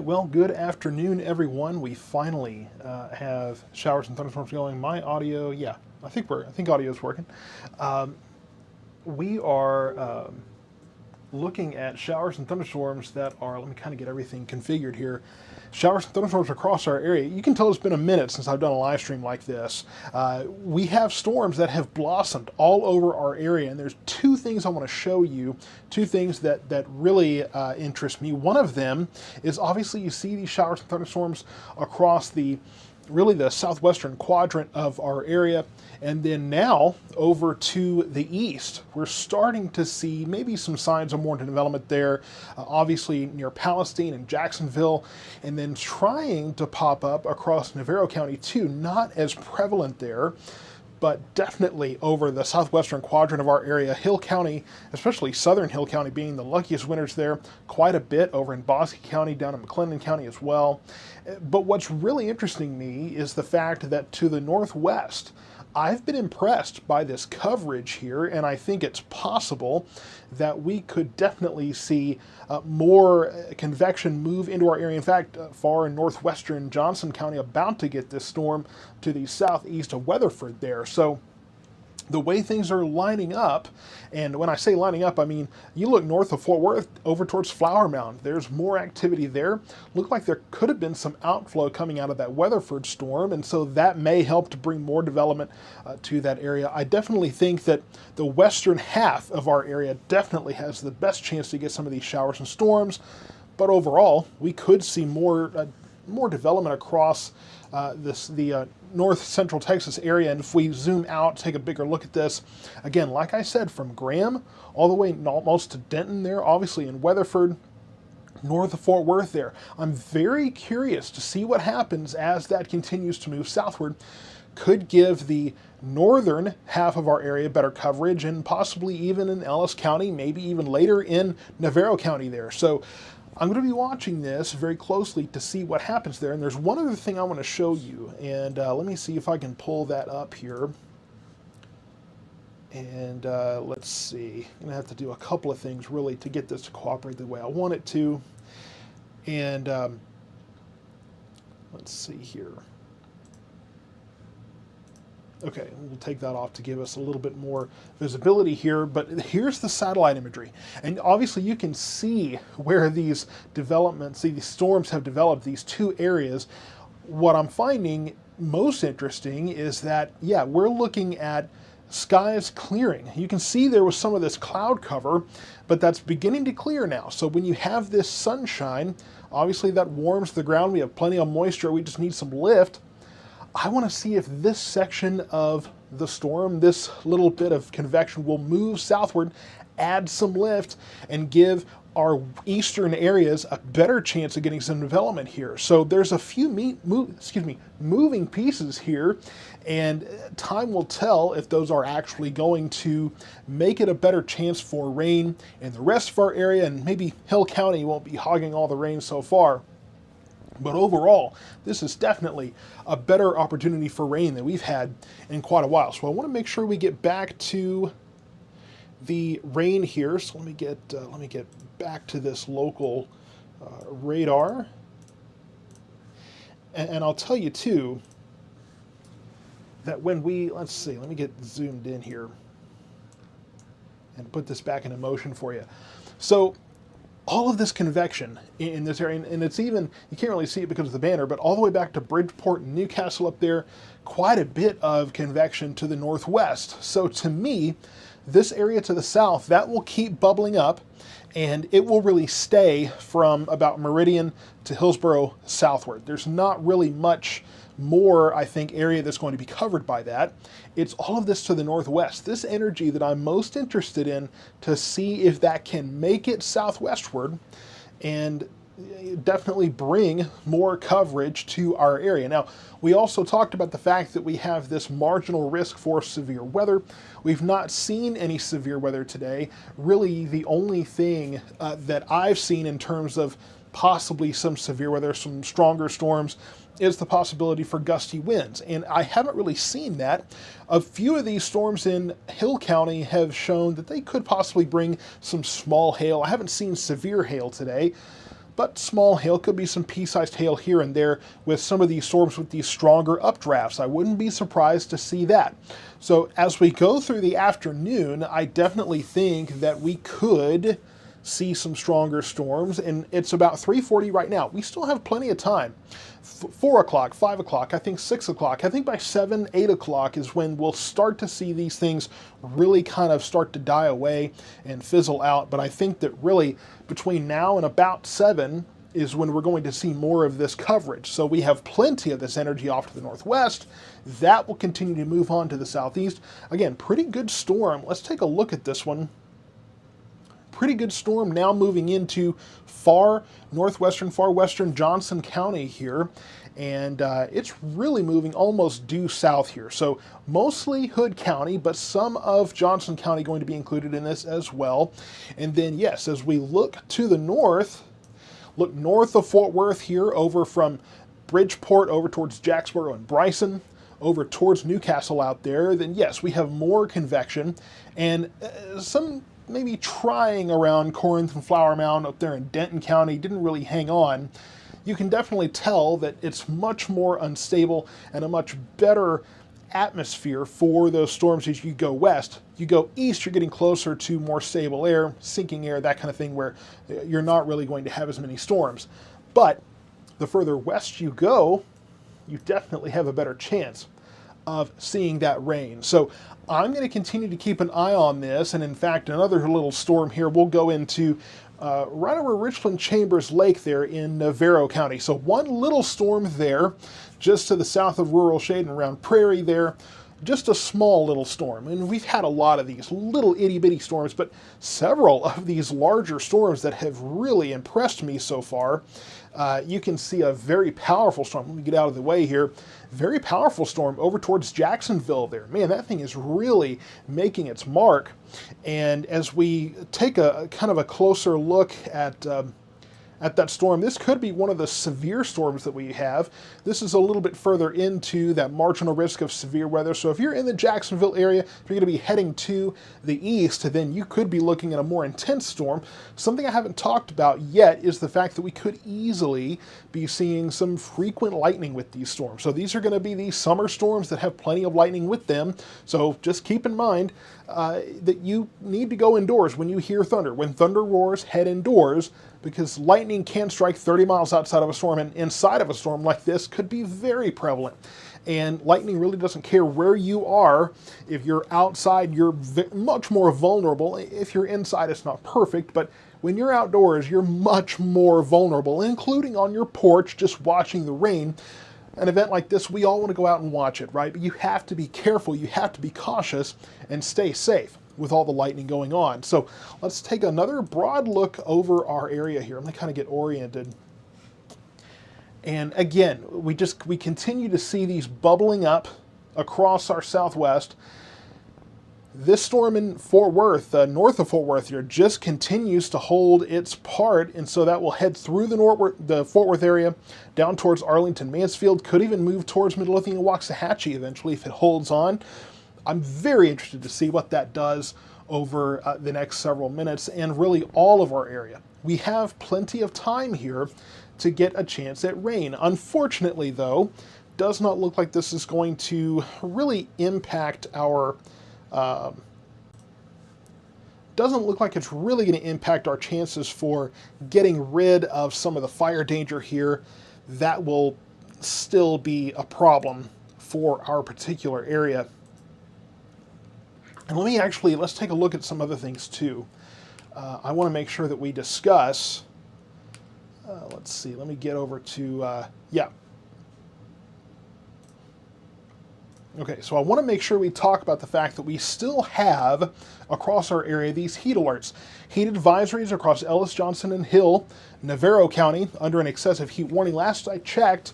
right, well, good afternoon, everyone. We finally have showers and thunderstorms going. My audio, yeah, I think audio is working. Um, we are looking at showers and thunderstorms that are. Let me kind of get everything configured here. Showers and thunderstorms across our area. You can tell it's been a minute since I've done a live stream like this. We have storms that have blossomed all over our area, and there's two things I want to show you, two things that really interest me. One of them is obviously you see these showers and thunderstorms across really the southwestern quadrant of our area. And then now over to the east, we're starting to see maybe some signs of more development there, obviously near Palestine and Jacksonville, and then trying to pop up across Navarro County too. Not as prevalent there, but definitely over the southwestern quadrant of our area. Hill County, especially southern Hill County being the luckiest winners there, quite a bit over in Bosque County, down in McLennan County as well. But what's really interesting to me is the fact that to the northwest, I've been impressed by this coverage here, and I think it's possible that we could definitely see more convection move into our area. In fact, far in northwestern Johnson County, about to get this storm to the southeast of Weatherford there. So the way things are lining up, and when I say lining up, I mean you look north of Fort Worth over towards Flower Mound, there's more activity there. Looked like there could have been some outflow coming out of that Weatherford storm, and so that may help to bring more development to that area. I definitely think that the western half of our area definitely has the best chance to get some of these showers and storms, but overall we could see more development across the north central Texas area. And if we zoom out, take a bigger look at this, again, like I said, from Graham all the way almost to Denton there, obviously in Weatherford, north of Fort Worth there. I'm very curious to see what happens as that continues to move southward. Could give the northern half of our area better coverage, and possibly even in Ellis County, maybe even later in Navarro County there. So I'm going to be watching this very closely to see what happens there. And there's one other thing I want to show you, and let me see if I can pull that up here. And let's see. I'm going to have to do a couple of things really to get this to cooperate the way I want it to. And let's see here. Okay, we'll take that off to give us a little bit more visibility here, but here's the satellite imagery. And obviously you can see where these developments, these storms have developed, these two areas. What I'm finding most interesting is that, yeah, we're looking at skies clearing. You can see there was some of this cloud cover, but that's beginning to clear now. So when you have this sunshine, obviously that warms the ground. We have plenty of moisture. We just need some lift. I want to see if this section of the storm, this little bit of convection, will move southward, add some lift, and give our eastern areas a better chance of getting some development here. So there's a few moving pieces here, and time will tell if those are actually going to make it a better chance for rain in the rest of our area, and maybe Hill County won't be hogging all the rain so far. But overall, this is definitely a better opportunity for rain than we've had in quite a while. So I want to make sure we get back to the rain here. So let me get back to this local radar. And I'll tell you too that when let's see, let me get zoomed in here and put this back into motion for you. So all of this convection in this area, and it's even, you can't really see it because of the banner, but all the way back to Bridgeport and Newcastle up there, quite a bit of convection to the northwest. So to me, this area to the south, that will keep bubbling up, and it will really stay from about Meridian to Hillsborough southward. There's not really much more, I think, area that's going to be covered by that. It's all of this to the northwest. This energy that I'm most interested in to see if that can make it southwestward and definitely bring more coverage to our area. Now, we also talked about the fact that we have this marginal risk for severe weather. We've not seen any severe weather today. Really, the only thing that I've seen in terms of possibly some severe weather, some stronger storms, is the possibility for gusty winds. And I haven't really seen that. A few of these storms in Hill County have shown that they could possibly bring some small hail. I haven't seen severe hail today, but small hail. Could be some pea-sized hail here and there with some of these storms with these stronger updrafts. I wouldn't be surprised to see that. So as we go through the afternoon, I definitely think that we could see some stronger storms, and it's about 3:40 right now. We still have plenty of time. 4 o'clock, 5 o'clock, I think 6 o'clock. I think by 7, 8 o'clock is when we'll start to see these things really kind of start to die away and fizzle out. But I think that really between now and about 7 is when we're going to see more of this coverage. So we have plenty of this energy off to the northwest. That will continue to move on to the southeast. Again, pretty good storm. Let's take a look at this one. Pretty good storm now moving into far western Johnson County here, and it's really moving almost due south here. So mostly Hood County, but some of Johnson County going to be included in this as well. And then yes, as we look to the north, look north of Fort Worth here, over from Bridgeport over towards Jacksboro and Bryson, over towards Newcastle out there, then yes, we have more convection and some maybe trying around Corinth and Flower Mound up there in Denton County. Didn't really hang on. You can definitely tell that it's much more unstable and a much better atmosphere for those storms as you go west. You go east, you're getting closer to more stable air, sinking air, that kind of thing, where you're not really going to have as many storms. But the further west you go, you definitely have a better chance of seeing that rain. So I'm going to continue to keep an eye on this, and in fact another little storm here will go into right over Richland Chambers Lake there in Navarro County. So one little storm there just to the south of rural Shade and around Prairie there. Just a small little storm, and we've had a lot of these little itty-bitty storms, but several of these larger storms that have really impressed me so far. You can see a very powerful storm. Let me get out of the way here. Very powerful storm over towards Jacksonville there. Man, that thing is really making its mark. And as we take a kind of a closer look at that storm, this could be one of the severe storms that we have. This is a little bit further into that marginal risk of severe weather. So if you're in the Jacksonville area, if you're going to be heading to the east, then you could be looking at a more intense storm. Something I haven't talked about yet is the fact that we could easily be seeing some frequent lightning with these storms. So these are going to be these summer storms that have plenty of lightning with them. So just keep in mind that you need to go indoors when you hear thunder. When thunder roars, head indoors, because lightning can strike 30 miles outside of a storm, and inside of a storm like this could be very prevalent. And lightning really doesn't care where you are. If you're outside, you're much more vulnerable. If you're inside, it's not perfect, but when you're outdoors, you're much more vulnerable, including on your porch, just watching the rain. An event like this, we all want to go out and watch it, right? But you have to be careful, you have to be cautious, and stay safe with all the lightning going on. So let's take another broad look over our area here. I'm going to kind of get oriented. And again, we continue to see these bubbling up across our southwest. This storm in Fort Worth, north of Fort Worth here, just continues to hold its part, and so that will head through the Fort Worth area, down towards Arlington, Mansfield, could even move towards Midlothian and Waxahachie eventually if it holds on. I'm very interested to see what that does over the next several minutes, and really all of our area. We have plenty of time here to get a chance at rain. Unfortunately, though, does not look like this is going to really impact our doesn't look like it's really going to impact our chances for getting rid of some of the fire danger here. That will still be a problem for our particular area. And let's take a look at some other things too. I want to make sure that we discuss, let's see, let me get over to, Okay, so I want to make sure we talk about the fact that we still have, across our area, these heat alerts. Heat advisories across Ellis, Johnson, and Hill, Navarro County, under an excessive heat warning. Last I checked,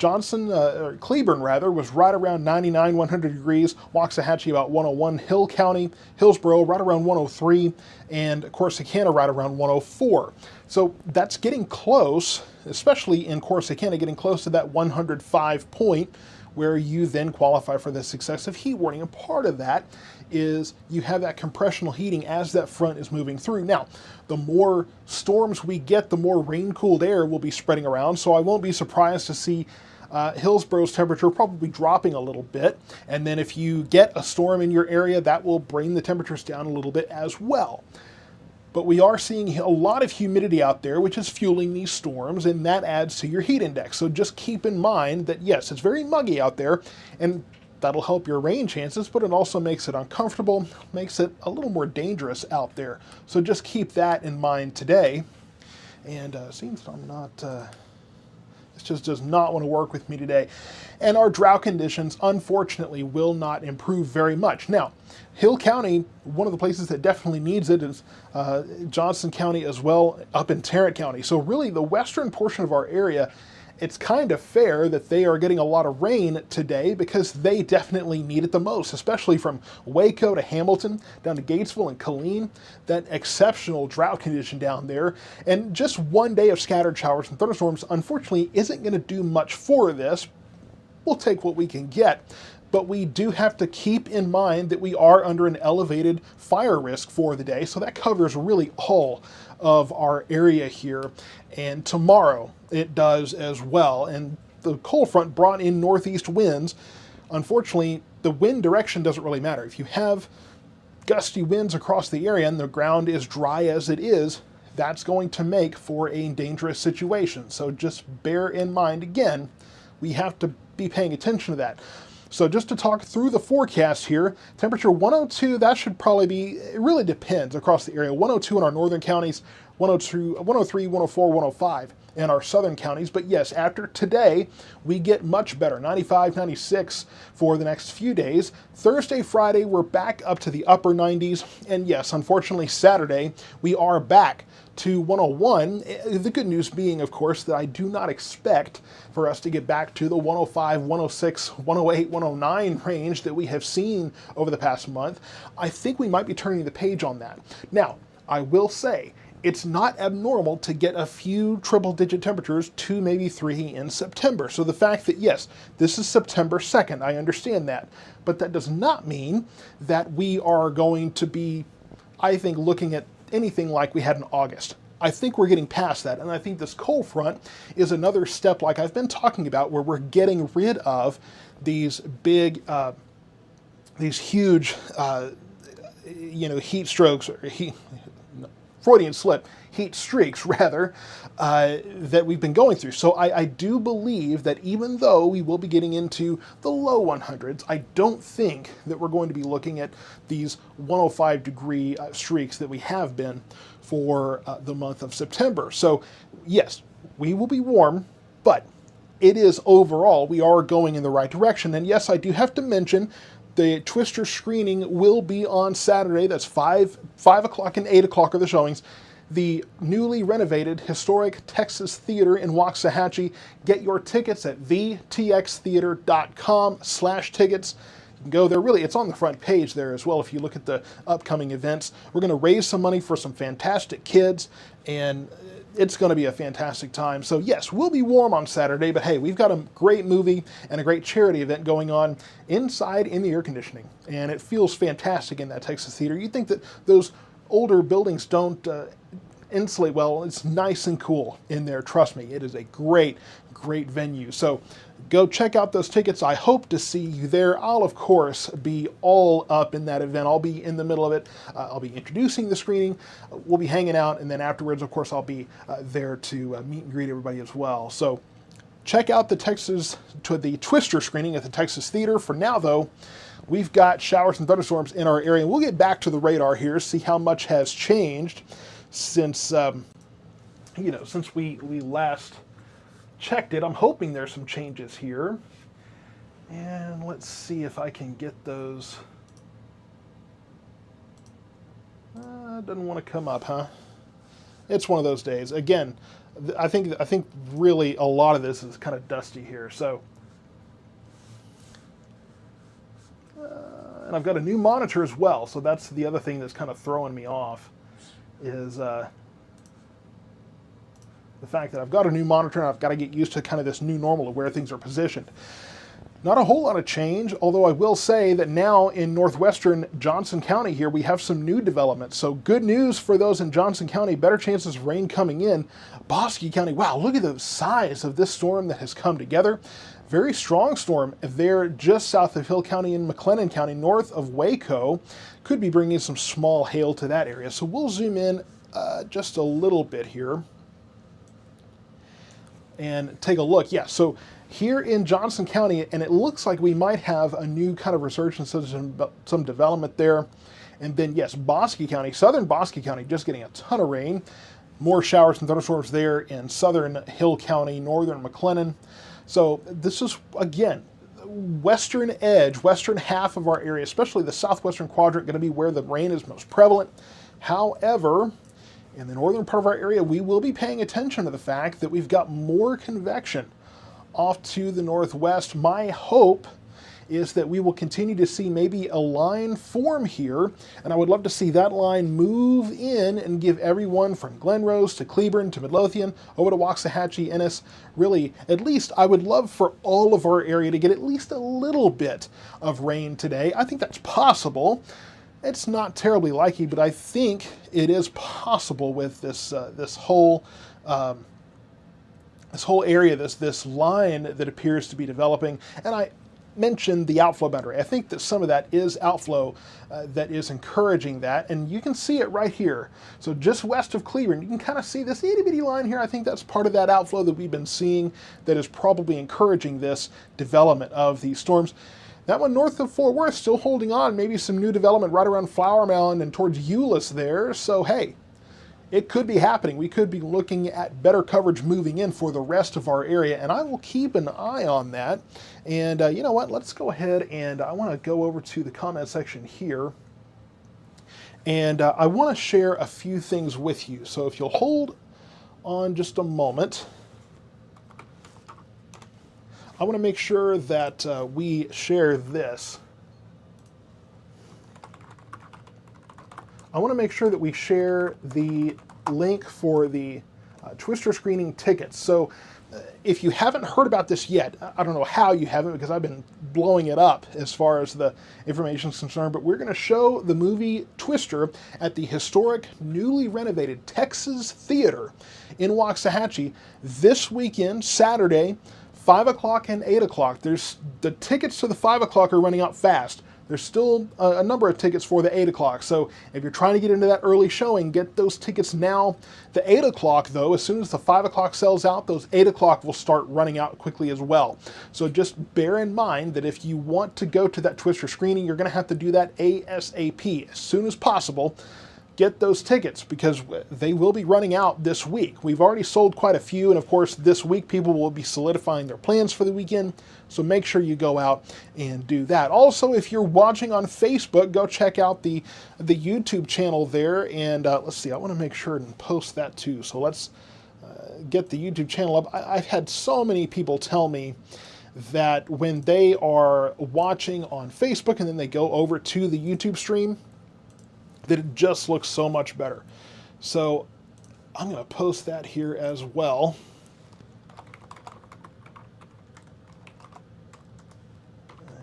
Cleburne was right around 99, 100 degrees, Waxahachie about 101, Hill County, Hillsborough right around 103, and Corsicana right around 104. So that's getting close, especially in Corsicana, getting close to that 105 point, where you then qualify for this excessive heat warning. And part of that is you have that compressional heating as that front is moving through. Now, the more storms we get, the more rain-cooled air will be spreading around, so I won't be surprised to see Hillsboro's temperature probably dropping a little bit. And then if you get a storm in your area, that will bring the temperatures down a little bit as well. But we are seeing a lot of humidity out there, which is fueling these storms, and that adds to your heat index. So just keep in mind that, yes, it's very muggy out there, and that'll help your rain chances, but it also makes it uncomfortable, makes it a little more dangerous out there. So just keep that in mind today. And seems I'm not... This just does not want to work with me today. And our drought conditions, unfortunately, will not improve very much. Now, Hill County, one of the places that definitely needs it is Johnson County as well, up in Tarrant County. So really the western portion of our area, it's kind of fair that they are getting a lot of rain today because they definitely need it the most, especially from Waco to Hamilton, down to Gatesville and Killeen, that exceptional drought condition down there. And just one day of scattered showers and thunderstorms, unfortunately, isn't going to do much for this. We'll take what we can get. But we do have to keep in mind that we are under an elevated fire risk for the day. So that covers really all of our area here. And tomorrow it does as well. And the cold front brought in northeast winds. Unfortunately, the wind direction doesn't really matter. If you have gusty winds across the area and the ground is dry as it is, that's going to make for a dangerous situation. So just bear in mind, again, we have to be paying attention to that. So just to talk through the forecast here, temperature 102, that should probably be, it really depends across the area. 102 in our northern counties, 102, 103, 104, 105 in our southern counties. But yes, after today, we get much better, 95, 96 for the next few days. Thursday, Friday, we're back up to the upper 90s. And yes, unfortunately, Saturday, we are back to 101. The good news being, of course, that I do not expect for us to get back to the 105, 106, 108, 109 range that we have seen over the past month. I think we might be turning the page on that. Now, I will say, it's not abnormal to get a few triple-digit temperatures, 2, maybe 3 in September. So the fact that, yes, this is September 2nd, I understand that. But that does not mean that we are going to be, I think, looking at anything like we had in August. I think we're getting past that, and I think this cold front is another step like I've been talking about, where we're getting rid of these big, these huge, heat strokes, or Freudian slip, heat streaks rather, that we've been going through. So I do believe that even though we will be getting into the low 100s, I don't think that we're going to be looking at these 105 degree streaks that we have been for the month of September. So yes, we will be warm, but it is overall, we are going in the right direction. And yes, I do have to mention the Twister screening will be on Saturday. That's 5 o'clock and 8 o'clock are the showings. The newly renovated historic Texas Theater in Waxahachie. Get your tickets at thetxtheater.com/tickets. You can go there. Really, it's on the front page there as well if you look at the upcoming events. We're going to raise some money for some fantastic kids, and it's going to be a fantastic time. So yes, we'll be warm on Saturday, but hey, we've got a great movie and a great charity event going on inside in the air conditioning, and it feels fantastic in that Texas Theater. You'd think that those older buildings don't insulate well. It's nice and cool in there. Trust me, it is a great, great venue. So go check out those tickets. I hope to see you there. I'll, of course, be all up in that event. I'll be in the middle of it. I'll be introducing the screening. We'll be hanging out, and then afterwards, of course, I'll be there to meet and greet everybody as well. So check out the Twister screening at the Texas Theater. For now, though, we've got showers and thunderstorms in our area. We'll get back to the radar here, see how much has changed since since we last checked it. I'm hoping there's some changes here. And let's see if I can get those. Doesn't want to come up, huh? It's one of those days. Again, I think really a lot of this is kind of dusty here. So, and I've got a new monitor as well. So that's the other thing that's kind of throwing me off, is the fact that I've got a new monitor and I've got to get used to kind of this new normal of where things are positioned. Not a whole lot of change, although I will say that now in northwestern Johnson County here, we have some new developments. So good news for those in Johnson County, better chances of rain coming in. Bosque County, wow, look at the size of this storm that has come together. Very strong storm there just south of Hill County and McLennan County, north of Waco. Could be bringing some small hail to that area. So we'll zoom in just a little bit here and take a look. Yeah, so here in Johnson County, and it looks like we might have a new kind of resurgence of some development there. And then, yes, Bosque County, southern Bosque County, just getting a ton of rain. More showers and thunderstorms there in southern Hill County, northern McLennan. So this is, again, western edge, western half of our area, especially the southwestern quadrant, going to be where the rain is most prevalent. However, in the northern part of our area, we will be paying attention to the fact that we've got more convection off to the northwest. My hope is that we will continue to see maybe a line form here, and I would love to see that line move in and give everyone from Glen Rose to Cleburne to Midlothian over to Waxahachie, Ennis, really, at least I would love for all of our area to get at least a little bit of rain today. I think that's possible. It's not terribly likely, but I think it is possible with this this whole area, this line that appears to be developing. And I mentioned the outflow boundary. I think that some of that is outflow that is encouraging that, and you can see it right here. So just west of Cleburne, you can kind of see this itty bitty line here. I think that's part of that outflow that we've been seeing that is probably encouraging this development of these storms. That one north of Fort Worth still holding on, maybe some new development right around Flower Mound and towards Euless there. So hey, it could be happening. We could be looking at better coverage moving in for the rest of our area, and I will keep an eye on that. And you know what? Let's go ahead, and I want to go over to the comment section here, and I want to share a few things with you. So if you'll hold on just a moment, I want to make sure that we share this. I want to make sure that we share the link for the Twister screening tickets. So if you haven't heard about this yet, I don't know how you haven't because I've been blowing it up as far as the information is concerned, but we're going to show the movie Twister at the historic, newly renovated Texas Theater in Waxahachie this weekend, Saturday, 5 o'clock and 8 o'clock. The tickets to the 5 o'clock are running out fast. There's still a number of tickets for the 8 o'clock, so if you're trying to get into that early showing, get those tickets now. The 8 o'clock, though, as soon as the 5 o'clock sells out, those 8 o'clock will start running out quickly as well. So just bear in mind that if you want to go to that Twister screening, you're going to have to do that ASAP, as soon as possible. Get those tickets because they will be running out this week. We've already sold quite a few, and of course this week people will be solidifying their plans for the weekend, so make sure you go out and do that. Also, if you're watching on Facebook, go check out the YouTube channel there, and let's see, I want to make sure and post that too, so let's get the YouTube channel up. I've had so many people tell me that when they are watching on Facebook and then they go over to the YouTube stream, that it just looks so much better. So I'm going to post that here as well.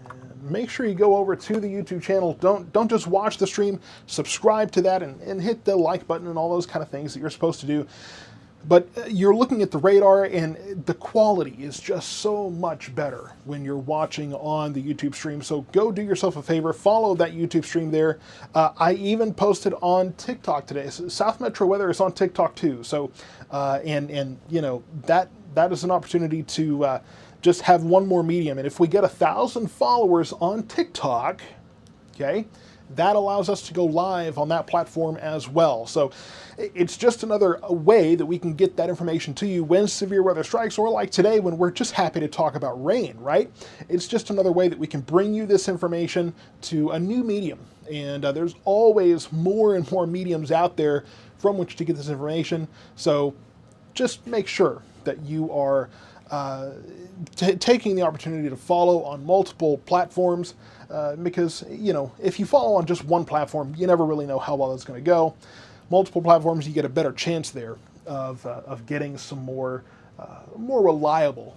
And make sure you go over to the YouTube channel. Don't just watch the stream. Subscribe to that and hit the like button and all those kind of things that you're supposed to do. But you're looking at the radar, and the quality is just so much better when you're watching on the YouTube stream. So go do yourself a favor, follow that YouTube stream there. I even posted on TikTok today. South Metro Weather is on TikTok too. So, and you know, that is an opportunity to just have one more medium. And if we get 1,000 followers on TikTok, okay, that allows us to go live on that platform as well. So it's just another way that we can get that information to you when severe weather strikes, or like today when we're just happy to talk about rain, right? It's just another way that we can bring you this information to a new medium. And there's always more and more mediums out there from which to get this information. So just make sure that you are taking the opportunity to follow on multiple platforms, because, you know, if you follow on just one platform, you never really know how well it's going to go. Multiple platforms, you get a better chance there of getting some more reliable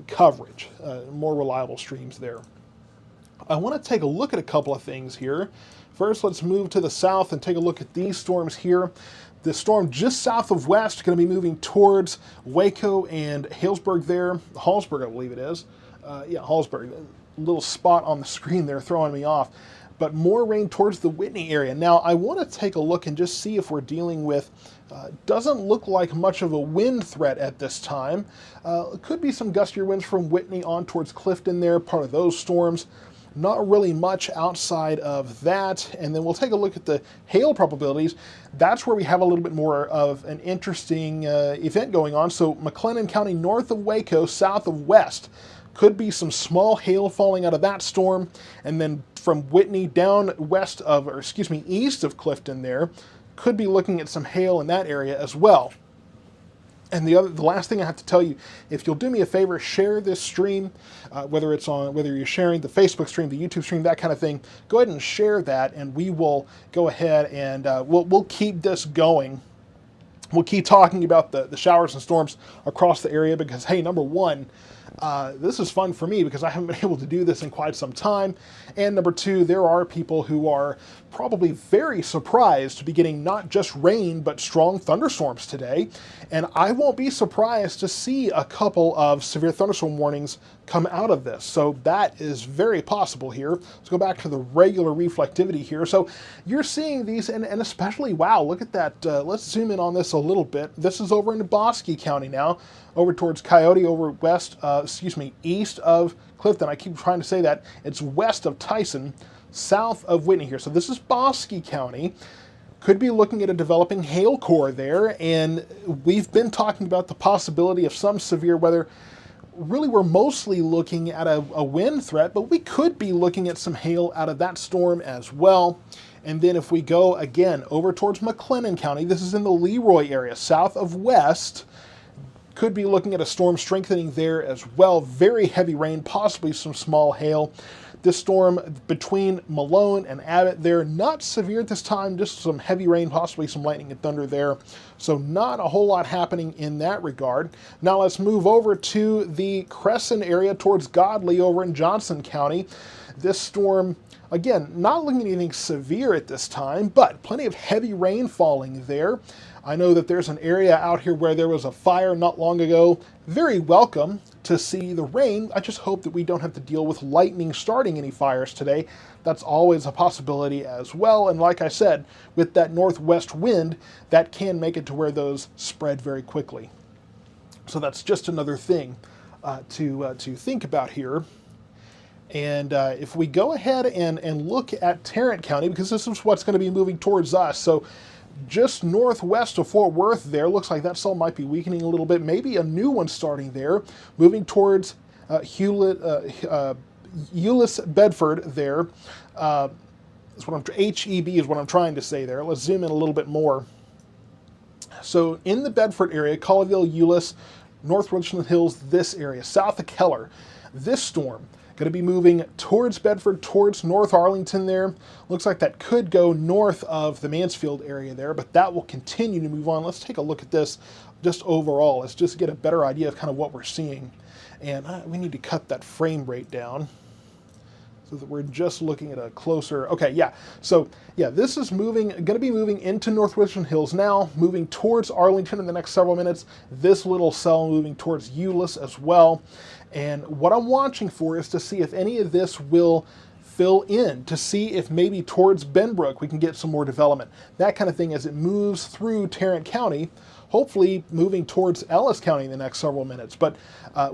coverage, more reliable streams there. I want to take a look at a couple of things here. First, let's move to the south and take a look at these storms here. The storm just south of west, going to be moving towards Waco and Halesburg there. Hallsburg, I believe it is. Yeah, Hallsburg. A little spot on the screen there throwing me off. But more rain towards the Whitney area. Now, I want to take a look and just see if we're dealing with, doesn't look like much of a wind threat at this time. Could be some gustier winds from Whitney on towards Clifton there, part of those storms. Not really much outside of that. And then we'll take a look at the hail probabilities. That's where we have a little bit more of an interesting event going on. So McLennan County north of Waco, south of west. Could be some small hail falling out of that storm. And then from Whitney down west of, or excuse me, east of Clifton there, could be looking at some hail in that area as well. And the last thing I have to tell you, if you'll do me a favor, share this stream, whether you're sharing the Facebook stream, the YouTube stream, that kind of thing. Go ahead and share that, and we will go ahead and we'll keep this going. We'll keep talking about the showers and storms across the area because, hey, number one, this is fun for me because I haven't been able to do this in quite some time. And number two, there are people who are probably very surprised to be getting not just rain, but strong thunderstorms today. And I won't be surprised to see a couple of severe thunderstorm warnings come out of this. So that is very possible here. Let's go back to the regular reflectivity here. So you're seeing these, and especially, wow, look at that. Let's zoom in on this a little bit. This is over in Bosque County now, over towards Coyote, over east of Clifton. I keep trying to say that. It's west of Tyson, south of Whitney here. So this is Bosque County. Could be looking at a developing hail core there, and we've been talking about the possibility of some severe weather. Really, we're mostly looking at a wind threat, but we could be looking at some hail out of that storm as well. And then if we go again over towards McLennan County, this is in the Leroy area, south of west, could be looking at a storm strengthening there as well. Very heavy rain, possibly some small hail. This storm between Malone and Abbott there, not severe at this time, just some heavy rain, possibly some lightning and thunder there. So not a whole lot happening in that regard. Now let's move over to the Crescent area towards Godley over in Johnson County. This storm, again, not looking at anything severe at this time, but plenty of heavy rain falling there. I know that there's an area out here where there was a fire not long ago. Very welcome to see the rain. I just hope that we don't have to deal with lightning starting any fires today. That's always a possibility as well. And like I said, with that northwest wind, that can make it to where those spread very quickly. So that's just another thing to think about here. And if we go ahead and look at Tarrant County, because this is what's going to be moving towards us. So just northwest of Fort Worth there, looks like that cell might be weakening a little bit. Maybe a new one starting there, moving towards Euless, Bedford there. That's what HEB is what I'm trying to say there. Let's zoom in a little bit more. So in the Bedford area, Colleyville, Euless, North Richland Hills, this area, south of Keller, this storm going to be moving towards Bedford, towards North Arlington there. Looks like that could go north of the Mansfield area there, but that will continue to move on. Let's take a look at this just overall. Let's just get a better idea of kind of what we're seeing. And we need to cut that frame rate down so that we're just looking at a closer, okay, yeah. So yeah, this is going to be moving into North Richland Hills now, moving towards Arlington in the next several minutes. This little cell moving towards Euless as well. And what I'm watching for is to see if any of this will fill in, to see if maybe towards Benbrook we can get some more development. That kind of thing as it moves through Tarrant County, hopefully moving towards Ellis County in the next several minutes. But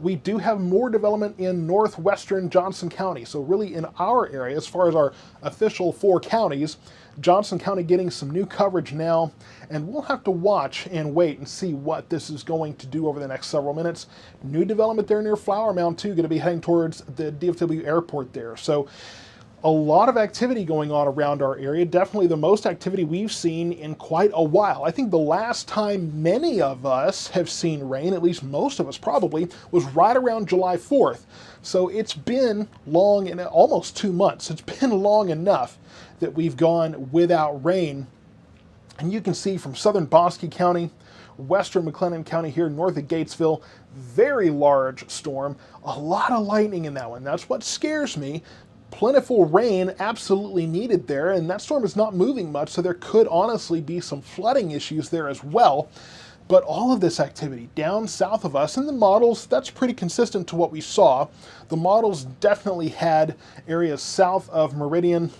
we do have more development in northwestern Johnson County. So really in our area, as far as our official 4 counties, Johnson County getting some new coverage now, and we'll have to watch and wait and see what this is going to do over the next several minutes. New development there near Flower Mound too, going to be heading towards the DFW airport there. So a lot of activity going on around our area, definitely the most activity we've seen in quite a while. I think the last time many of us have seen rain, at least most of us probably, was right around July 4th. So it's been long, and almost 2 months. It's been long enough that we've gone without rain. And you can see from southern Bosque County western McLennan County here north of Gatesville. Very large storm. A lot of lightning in that one. That's what scares me. Plentiful rain absolutely needed there, and that storm is not moving much, so there could honestly be some flooding issues there as well. But all of this activity down south of us, and the models, that's pretty consistent to what we saw. The models definitely had areas south of Meridian,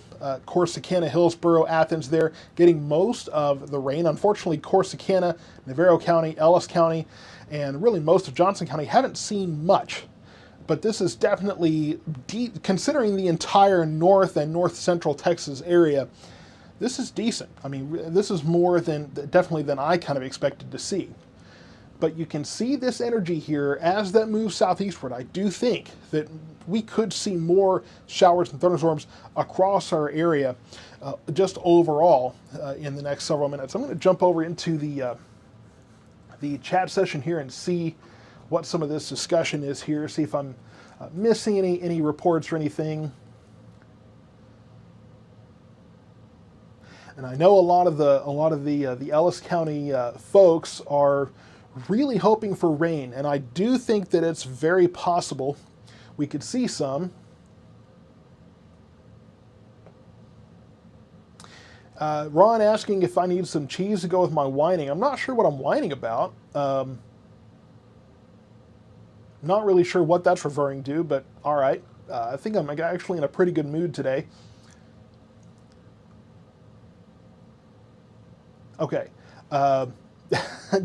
Corsicana, Hillsborough, Athens there, getting most of the rain. Unfortunately, Corsicana, Navarro County, Ellis County, and really most of Johnson County haven't seen much. But this is definitely, considering the entire north and north central Texas area, this is decent. I mean, this is more than, definitely than I kind of expected to see. But you can see this energy here as that moves southeastward. I do think that we could see more showers and thunderstorms across our area just overall in the next several minutes. I'm going to jump over into the chat session here and see what some of this discussion is here, see if I'm missing any reports or anything. And I know a lot of the Ellis County folks are really hoping for rain, and I do think that it's very possible we could see some. Ron asking if I need some cheese to go with my whining. I'm not sure what I'm whining about. Not really sure what that's referring to, but all right. I think I'm actually in a pretty good mood today. Okay.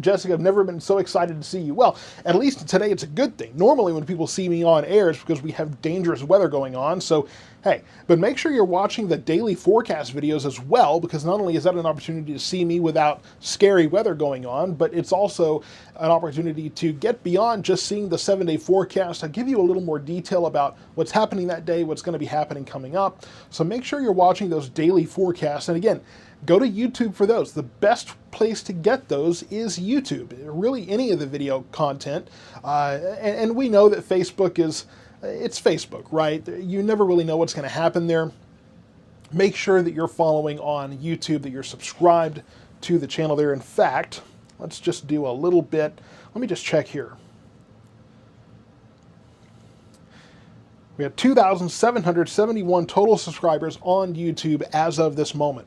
Jessica, I've never been so excited to see you. Well, at least today it's a good thing. Normally when people see me on air, it's because we have dangerous weather going on. So, hey, but make sure you're watching the daily forecast videos as well, because not only is that an opportunity to see me without scary weather going on, but it's also an opportunity to get beyond just seeing the 7-day forecast. I give you a little more detail about what's happening that day, what's going to be happening coming up. So make sure you're watching those daily forecasts. And again, go to YouTube for those. The best place to get those is YouTube. Really, any of the video content. And we know that Facebook it's Facebook, right? You never really know what's going to happen there. Make sure that you're following on YouTube, that you're subscribed to the channel there. In fact, let's just do a little bit. Let me just check here. We have 2,771 total subscribers on YouTube as of this moment.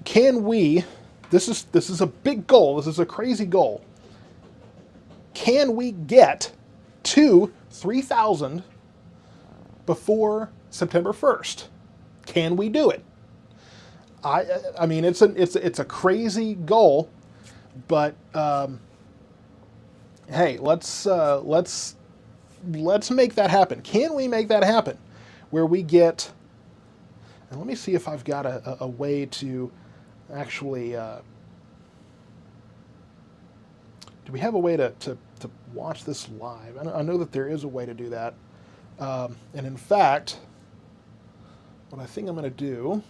Can we, this is a big goal, this is a crazy goal, can we get to 3,000 before September 1st? Can we do it? I mean, it's a crazy goal, but hey, let's make that happen. Can we make that happen? Where we get, and let me see if I've got a way to actually, do we have a way to watch this live? I know that there is a way to do that. And in fact, what I think I'm going to do,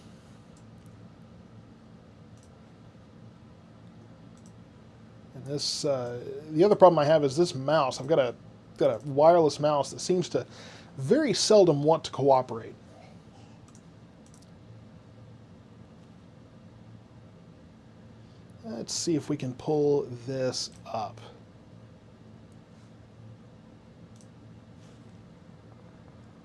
and this, the other problem I have is this mouse. I've got a wireless mouse that seems to very seldom want to cooperate. Let's see if we can pull this up.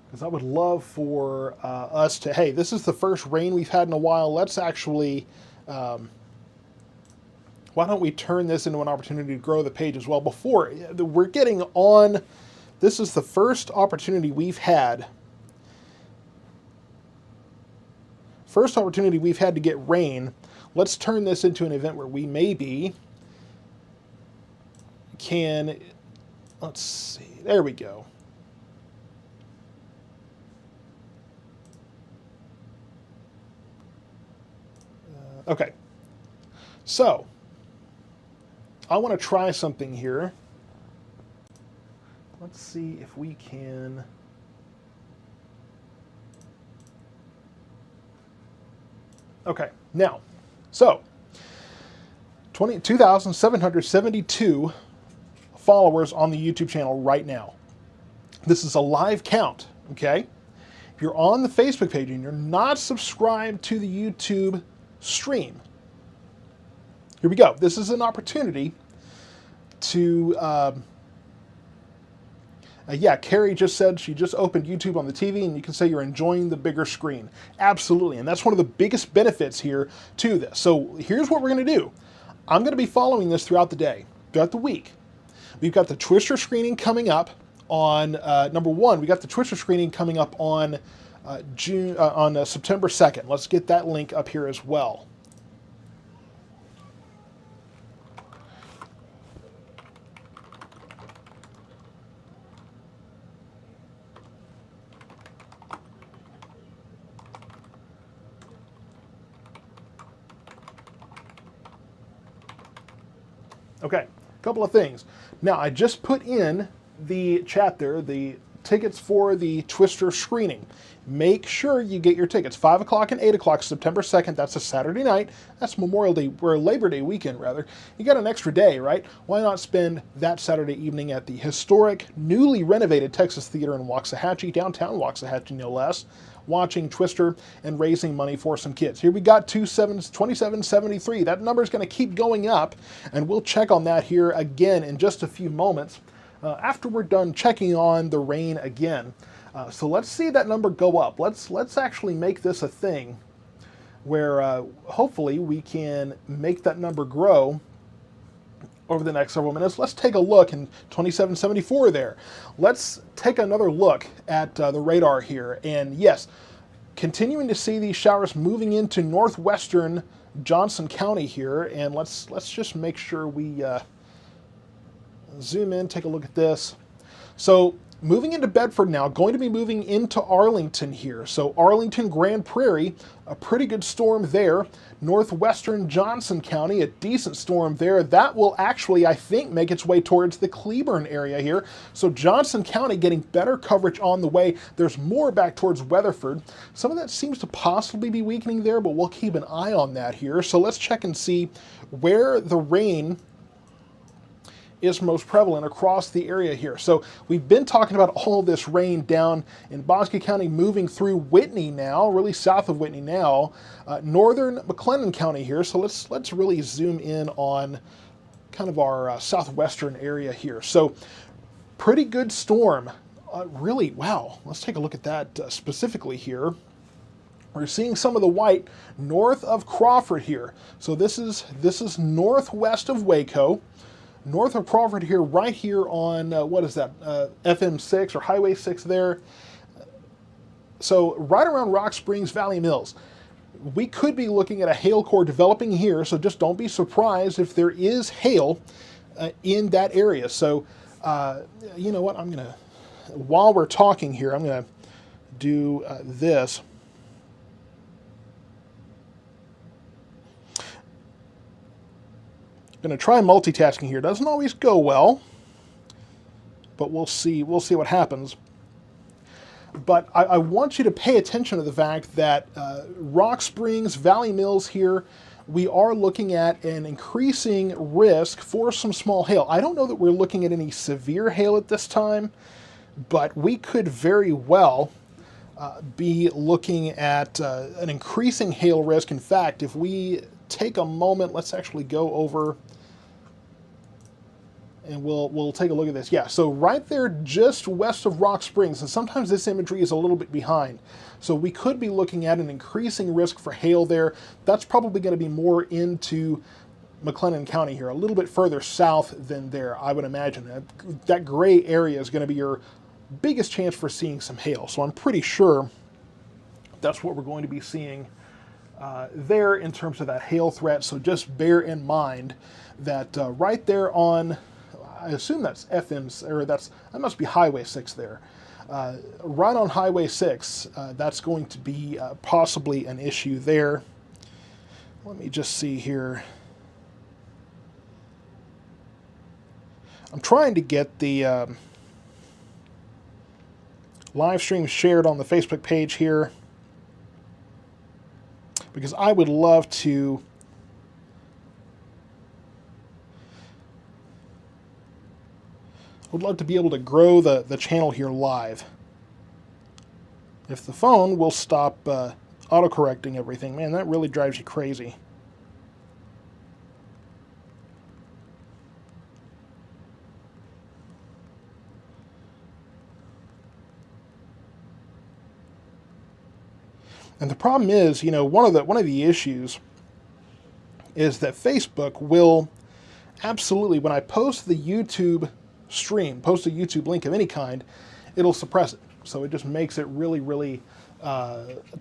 Because I would love for us to, hey, this is the first rain we've had in a while. Let's actually, why don't we turn this into an opportunity to grow the page as well? Before, we're getting on, this is the first opportunity we've had. First opportunity we've had to get rain. Let's turn this into an event where we maybe can, let's see, there we go. Okay, so I want to try something here. Let's see if we can. Okay, now, so 2,772 followers on the YouTube channel right now. This is a live count, okay? If you're on the Facebook page and you're not subscribed to the YouTube stream, here we go. This is an opportunity to, yeah, Carrie just said she just opened YouTube on the TV, and you can say you're enjoying the bigger screen. Absolutely, and that's one of the biggest benefits here to this. So here's what we're going to do. I'm going to be following this throughout the day, throughout the week. We've got the Twister screening coming up on, number one, we got the Twister screening coming up on September 2nd. Let's get that link up here as well. Okay, a couple of things. Now, I just put in the chat there, the tickets for the Twister screening. Make sure you get your tickets. 5 o'clock and 8 o'clock, September 2nd. That's a Saturday night. That's Memorial Day, or Labor Day weekend, rather. You got an extra day, right? Why not spend that Saturday evening at the historic, newly renovated Texas Theater in Waxahachie, downtown Waxahachie, no less, watching Twister and raising money for some kids. Here we got 2773. That number is going to keep going up, and we'll check on that here again in just a few moments after we're done checking on the rain again. So let's see that number go up. Let's actually make this a thing where hopefully we can make that number grow over the next several minutes. Let's take a look in 2774 there. Let's take another look at the radar here. And yes, continuing to see these showers moving into northwestern Johnson County here. And let's just make sure we zoom in, take a look at this. So moving into Bedford now, going to be moving into Arlington here. So Arlington, Grand Prairie, a pretty good storm there. Northwestern Johnson County, a decent storm there. That will actually, I think, make its way towards the Cleburne area here. So Johnson County getting better coverage on the way. There's more back towards Weatherford. Some of that seems to possibly be weakening there, but we'll keep an eye on that here. So let's check and see where the rain is most prevalent across the area here. So we've been talking about all this rain down in Bosque County, moving through Whitney now, really south of Whitney now, northern McLennan County here. So let's really zoom in on kind of our southwestern area here. So pretty good storm. Really, wow. Let's take a look at that specifically here. We're seeing some of the white north of Crawford here. So this is northwest of Waco. North of Crawford here, right here on, what is that, FM 6 or Highway 6 there. So right around Rock Springs Valley Mills. We could be looking at a hail core developing here, so just don't be surprised if there is hail in that area. So, you know what, I'm going to, while we're talking here, I'm going to do this. Going to try multitasking here. Doesn't always go well, but we'll see. We'll see what happens. But I want you to pay attention to the fact that Rock Springs, Valley Mills here, we are looking at an increasing risk for some small hail. I don't know that we're looking at any severe hail at this time, but we could very well be looking at an increasing hail risk. In fact, if we take a moment, let's actually go over and we'll take a look at this. Yeah, so right there just west of Rock Springs, and sometimes this imagery is a little bit behind. So we could be looking at an increasing risk for hail there. That's probably going to be more into McLennan County here, a little bit further south than there, I would imagine. That gray area is going to be your biggest chance for seeing some hail. So I'm pretty sure that's what we're going to be seeing there in terms of that hail threat. So just bear in mind that right there on, I assume that's FM, or that must be Highway 6 there. Right on Highway 6, that's going to be possibly an issue there. Let me just see here. I'm trying to get the live stream shared on the Facebook page here, because I would love to be able to grow the channel here live. If the phone will stop autocorrecting everything, man, that really drives you crazy. And the problem is, one of the issues is that Facebook will absolutely, when I post the YouTube stream, post a YouTube link of any kind, it'll suppress it. So it just makes it really, really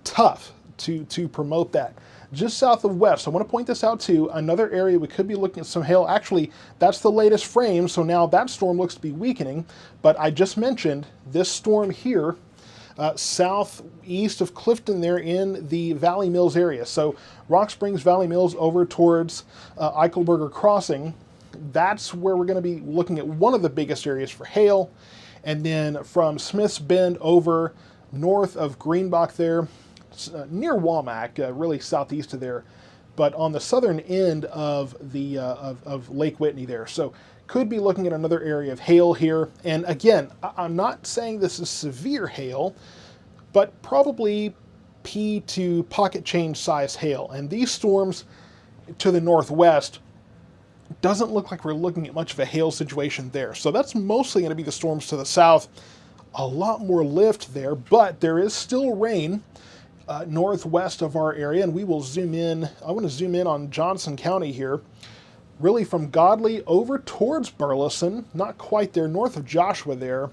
tough to promote that. Just south of west, I want to point this out too, another area we could be looking at some hail. Actually, that's the latest frame, so now that storm looks to be weakening. But I just mentioned this storm here, southeast of Clifton there in the Valley Mills area. So Rock Springs, Valley Mills over towards Eichelberger Crossing. That's where we're going to be looking at one of the biggest areas for hail. And then from Smith's Bend over north of Greenbach there, near Womack, really southeast of there, but on the southern end of the of Lake Whitney there. So could be looking at another area of hail here. And again, I'm not saying this is severe hail, but probably pea to pocket change size hail. And these storms to the northwest doesn't look like we're looking at much of a hail situation there. So that's mostly going to be the storms to the south. A lot more lift there, but there is still rain northwest of our area, and we will zoom in. I want to zoom in on Johnson County here, really from Godley over towards Burleson, not quite there, north of Joshua there.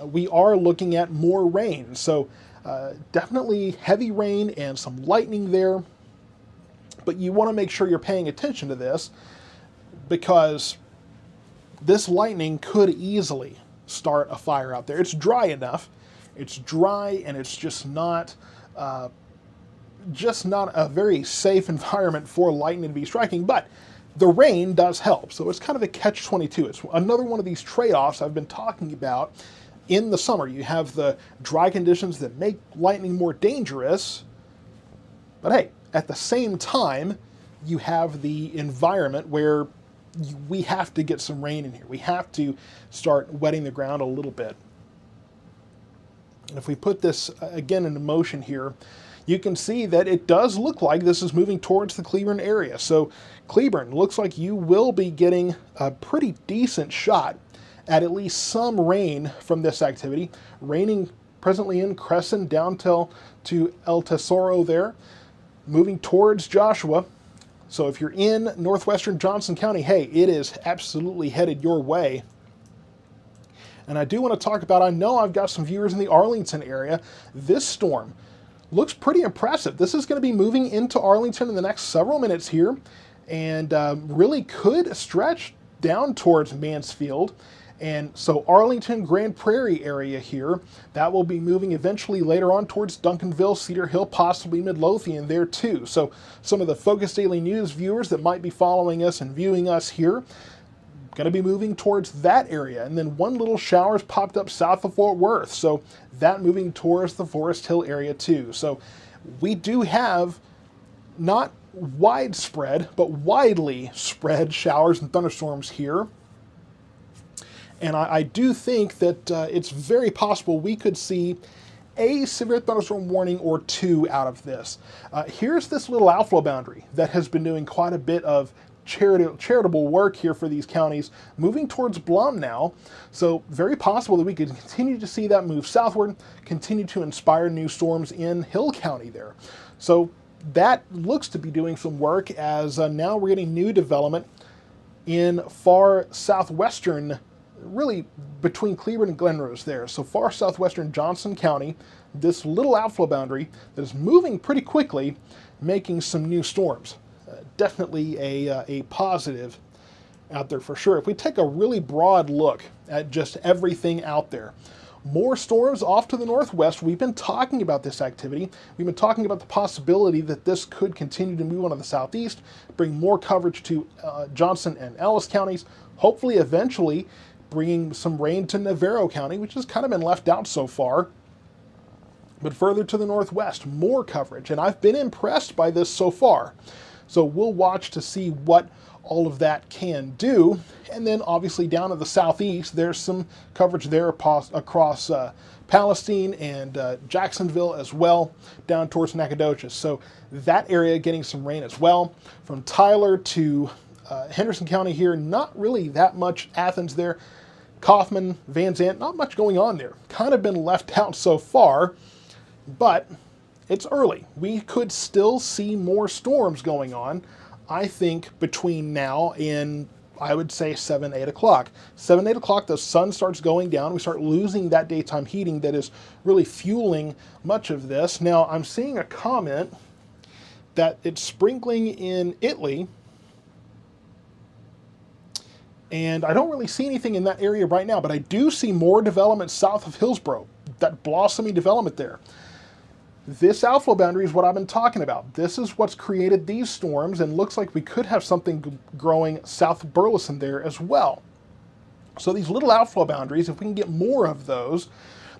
We are looking at more rain, so definitely heavy rain and some lightning there, but you want to make sure you're paying attention to this, because this lightning could easily start a fire out there. It's dry enough. It's dry, and it's just not a very safe environment for lightning to be striking, but the rain does help. So it's kind of a catch-22. It's another one of these trade-offs I've been talking about in the summer. You have the dry conditions that make lightning more dangerous, but hey, at the same time, you have the environment where we have to get some rain in here. We have to start wetting the ground a little bit. And if we put this again into motion here, you can see that it does look like this is moving towards the Cleburne area. So Cleburne looks like you will be getting a pretty decent shot at least some rain from this activity. Raining presently in Crescent down to El Tesoro there, moving towards Joshua. So if you're in northwestern Johnson County, hey, it is absolutely headed your way. And I do want to talk about, I know I've got some viewers in the Arlington area. This storm looks pretty impressive. This is going to be moving into Arlington in the next several minutes here, and really could stretch down towards Mansfield. And so Arlington, Grand Prairie area here, that will be moving eventually later on towards Duncanville, Cedar Hill, possibly Midlothian there too. So some of the Focus Daily News viewers that might be following us and viewing us here, going to be moving towards that area. And then one little shower's popped up south of Fort Worth, so that moving towards the Forest Hill area too. So we do have not widespread, but widely spread showers and thunderstorms here. And I do think that it's very possible we could see a severe thunderstorm warning or two out of this. Here's this little outflow boundary that has been doing quite a bit of charitable work here for these counties, moving towards Blum now. So very possible that we could continue to see that move southward, continue to inspire new storms in Hill County there. So that looks to be doing some work, as now we're getting new development in far southwestern, really between Cleburne and Glenrose there. So far southwestern Johnson County, this little outflow boundary that is moving pretty quickly, making some new storms. Definitely a positive out there for sure. If we take a really broad look at just everything out there, more storms off to the northwest. We've been talking about this activity. We've been talking about the possibility that this could continue to move on to the southeast, bring more coverage to Johnson and Ellis counties, hopefully eventually bringing some rain to Navarro County, which has kind of been left out so far. But further to the northwest, more coverage. And I've been impressed by this so far. So we'll watch to see what all of that can do. And then obviously down to the southeast, there's some coverage there across Palestine and Jacksonville as well, down towards Nacogdoches. So that area getting some rain as well. From Tyler to Henderson County here, not really that much. Athens there, Kaufman, Van Zandt, not much going on there. Kind of been left out so far, but it's early. We could still see more storms going on, I think, between now and, I would say, 7, 8 o'clock. 7, 8 o'clock, the sun starts going down. We start losing that daytime heating that is really fueling much of this. Now, I'm seeing a comment that it's sprinkling in Italy, and I don't really see anything in that area right now, but I do see more development south of Hillsborough, that blossoming development there. This outflow boundary is what I've been talking about. This is what's created these storms, and looks like we could have something growing south of Burleson there as well. So these little outflow boundaries, if we can get more of those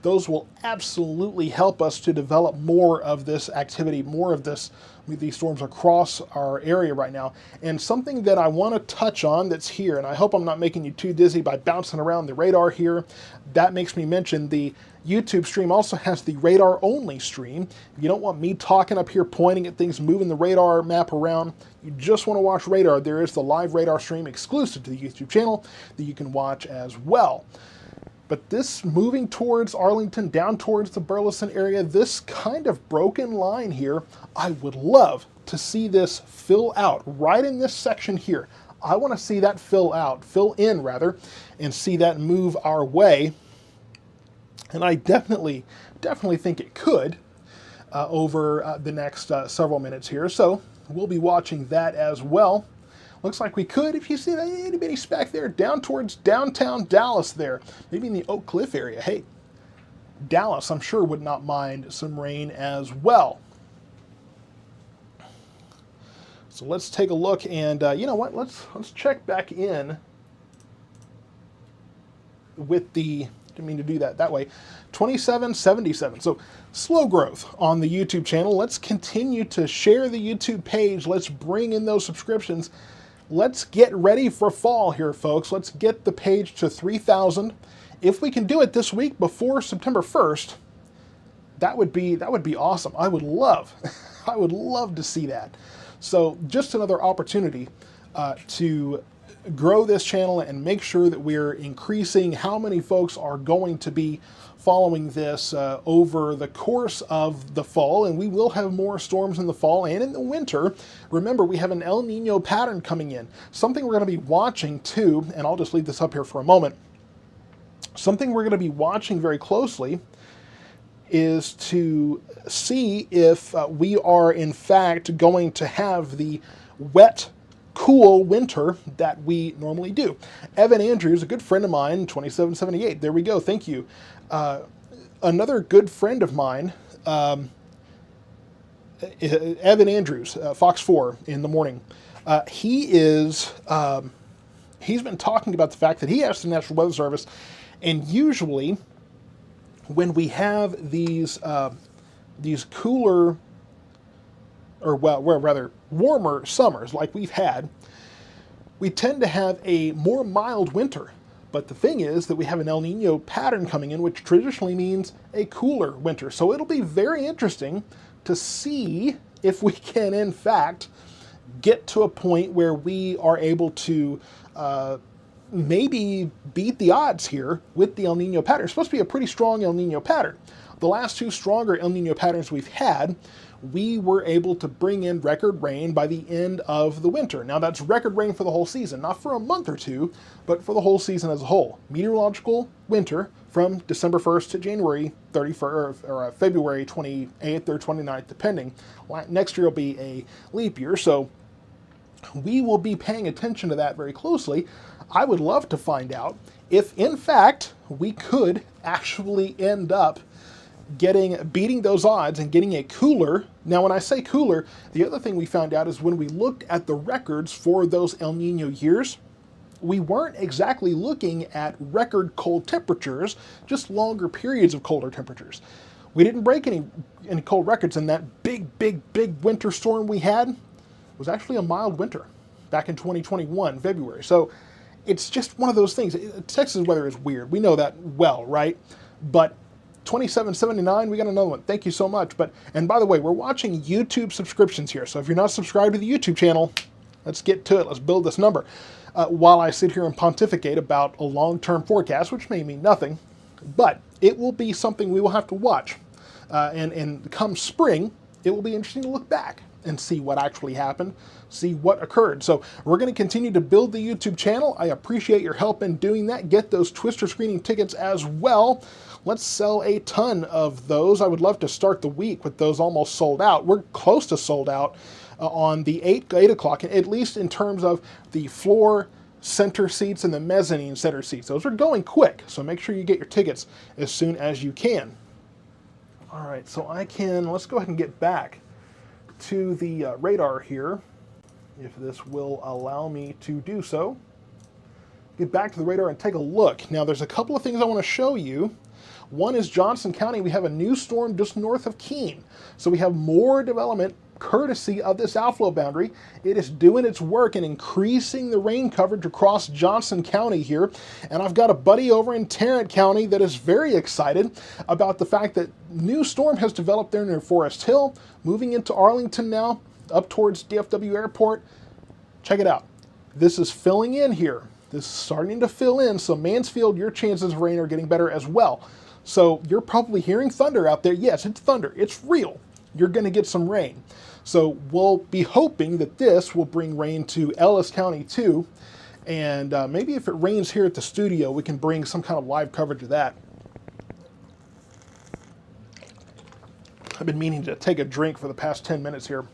will absolutely help us to develop more of this activity, more of these storms across our area right now. And something that I want to touch on that's here, and I hope I'm not making you too dizzy by bouncing around the radar here, that makes me mention the YouTube stream also has the radar only stream. If you don't want me talking up here, pointing at things, moving the radar map around, you just want to watch radar, there is the live radar stream exclusive to the YouTube channel that you can watch as well. But this moving towards Arlington, down towards the Burleson area, this kind of broken line here, I would love to see this fill out right in this section here. I want to see that fill in rather, and see that move our way. And I definitely think it could over the next several minutes here. So we'll be watching that as well. Looks like we could, if you see that itty bitty speck there, down towards downtown Dallas there, maybe in the Oak Cliff area. Hey, Dallas, I'm sure, would not mind some rain as well. So let's take a look, and you know what? Let's check back in with the, didn't mean to do that way, 2777. So slow growth on the YouTube channel. Let's continue to share the YouTube page. Let's bring in those subscriptions. Let's get ready for fall here, folks. Let's get the page to 3,000. If we can do it this week before September 1st, that would be awesome. I would love to see that. So just another opportunity to grow this channel and make sure that we're increasing how many folks are going to be following this over the course of the fall. And we will have more storms in the fall and in the winter. Remember, we have an El Nino pattern coming in. Something we're going to be watching too, and I'll just leave this up here for a moment. Something we're going to be watching very closely is to see if we are in fact going to have the wet, cool winter that we normally do. Evan Andrews, a good friend of mine, 2778. There we go. Thank you. Another good friend of mine, Evan Andrews, Fox 4 in the morning. He's been talking about the fact that he asked the National Weather Service, and usually when we have these cooler, or well, rather warmer summers like we've had, we tend to have a more mild winter. But the thing is that we have an El Nino pattern coming in, which traditionally means a cooler winter. So it'll be very interesting to see if we can, in fact, get to a point where we are able to maybe beat the odds here with the El Nino pattern. It's supposed to be a pretty strong El Nino pattern. The last two stronger El Nino patterns we've had, we were able to bring in record rain by the end of the winter. Now that's record rain for the whole season, not for a month or two, but for the whole season as a whole. Meteorological winter from December 1st to January 31st, or February 28th or 29th, depending. Next year will be a leap year, so we will be paying attention to that very closely. I would love to find out if, in fact, we could actually end up beating those odds and getting a cooler. Now, when I say cooler, the other thing we found out is when we looked at the records for those El Nino years, we weren't exactly looking at record cold temperatures, just longer periods of colder temperatures. We didn't break any cold records, and that big winter storm we had was actually a mild winter back in 2021, February. So it's just one of those things. Texas weather is weird. We know that well, right? But 2779, we got another one. Thank you so much. And by the way, we're watching YouTube subscriptions here. So if you're not subscribed to the YouTube channel, let's get to it. Let's build this number. While I sit here and pontificate about a long-term forecast, which may mean nothing, but it will be something we will have to watch. And come spring, it will be interesting to look back and see what actually happened, see what occurred. So we're going to continue to build the YouTube channel. I appreciate your help in doing that. Get those Twister screening tickets as well. Let's sell a ton of those. I would love to start the week with those almost sold out. We're close to sold out on the 8 o'clock, at least in terms of the floor center seats and the mezzanine center seats. Those are going quick, so make sure you get your tickets as soon as you can. All right, so let's go ahead and get back to the radar here, if this will allow me to do so. Get back to the radar and take a look. Now, there's a couple of things I want to show you. One is Johnson County. We have a new storm just north of Keene. So we have more development courtesy of this outflow boundary. It is doing its work and increasing the rain coverage across Johnson County here. And I've got a buddy over in Tarrant County that is very excited about the fact that new storm has developed there near Forest Hill, moving into Arlington now, up towards DFW Airport. Check it out. This is filling in here. This is starting to fill in. So Mansfield, your chances of rain are getting better as well. So you're probably hearing thunder out there. Yes, it's thunder. It's real. You're going to get some rain. So we'll be hoping that this will bring rain to Ellis County too. And maybe if it rains here at the studio, we can bring some kind of live coverage of that. I've been meaning to take a drink for the past 10 minutes here.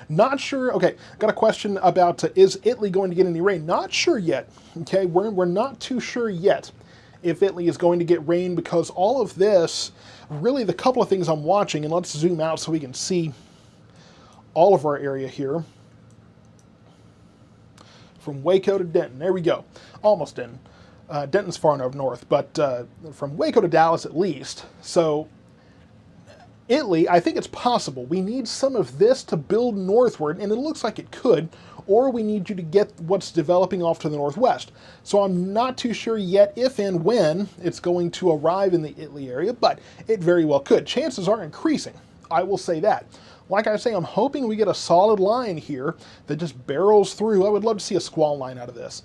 Not sure. Okay, got a question about is Italy going to get any rain? Not sure yet. Okay, we're not too sure yet if Italy is going to get rain, because all of this, really the couple of things I'm watching, and let's zoom out so we can see all of our area here. From Waco to Denton, there we go. Almost Denton. Denton's far enough north, but from Waco to Dallas at least. So Italy, I think it's possible. We need some of this to build northward, and it looks like it could, or we need you to get what's developing off to the northwest. So I'm not too sure yet if and when it's going to arrive in the Italy area, but it very well could. Chances are increasing, I will say that. Like I say, I'm hoping we get a solid line here that just barrels through. I would love to see a squall line out of this.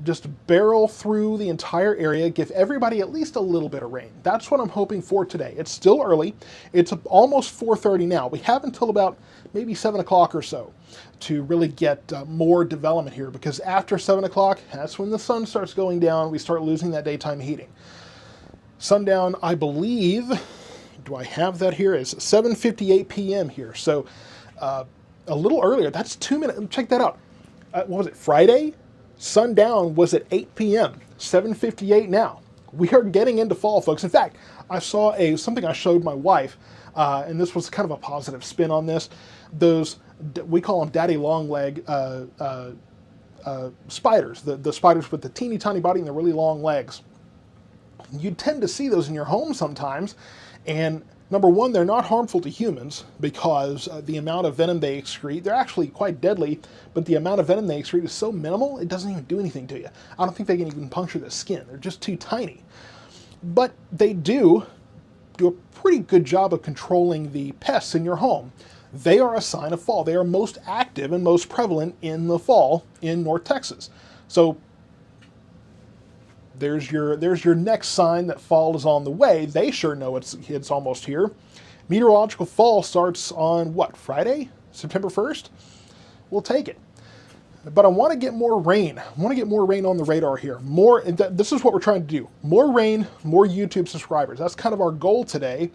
Just barrel through the entire area, give everybody at least a little bit of rain. That's what I'm hoping for today. It's still early. It's almost 4:30 now. We have until about maybe 7 o'clock or so to really get more development here, because after 7 o'clock, that's when the sun starts going down. We start losing that daytime heating. Sundown, I believe, do I have that here? It's 7:58 p.m. here. So a little earlier. That's 2 minutes. Check that out. What was it, Friday? Sundown was at 8 p.m., 7:58 now. We are getting into fall, folks. In fact, I saw something I showed my wife, and this was kind of a positive spin on this. Those, we call them daddy long leg spiders, the spiders with the teeny tiny body and the really long legs. You tend to see those in your home sometimes, and number one, they're not harmful to humans because the amount of venom they excrete, they're actually quite deadly, but the amount of venom they excrete is so minimal, it doesn't even do anything to you. I don't think they can even puncture the skin. They're just too tiny. But they do a pretty good job of controlling the pests in your home. They are a sign of fall. They are most active and most prevalent in the fall in North Texas. So there's your next sign that fall is on the way. They sure know it's almost here. Meteorological fall starts on what, Friday? September 1st? We'll take it. But I want to get more rain. I want to get more rain on the radar here. This is what we're trying to do. More rain, more YouTube subscribers. That's kind of our goal today,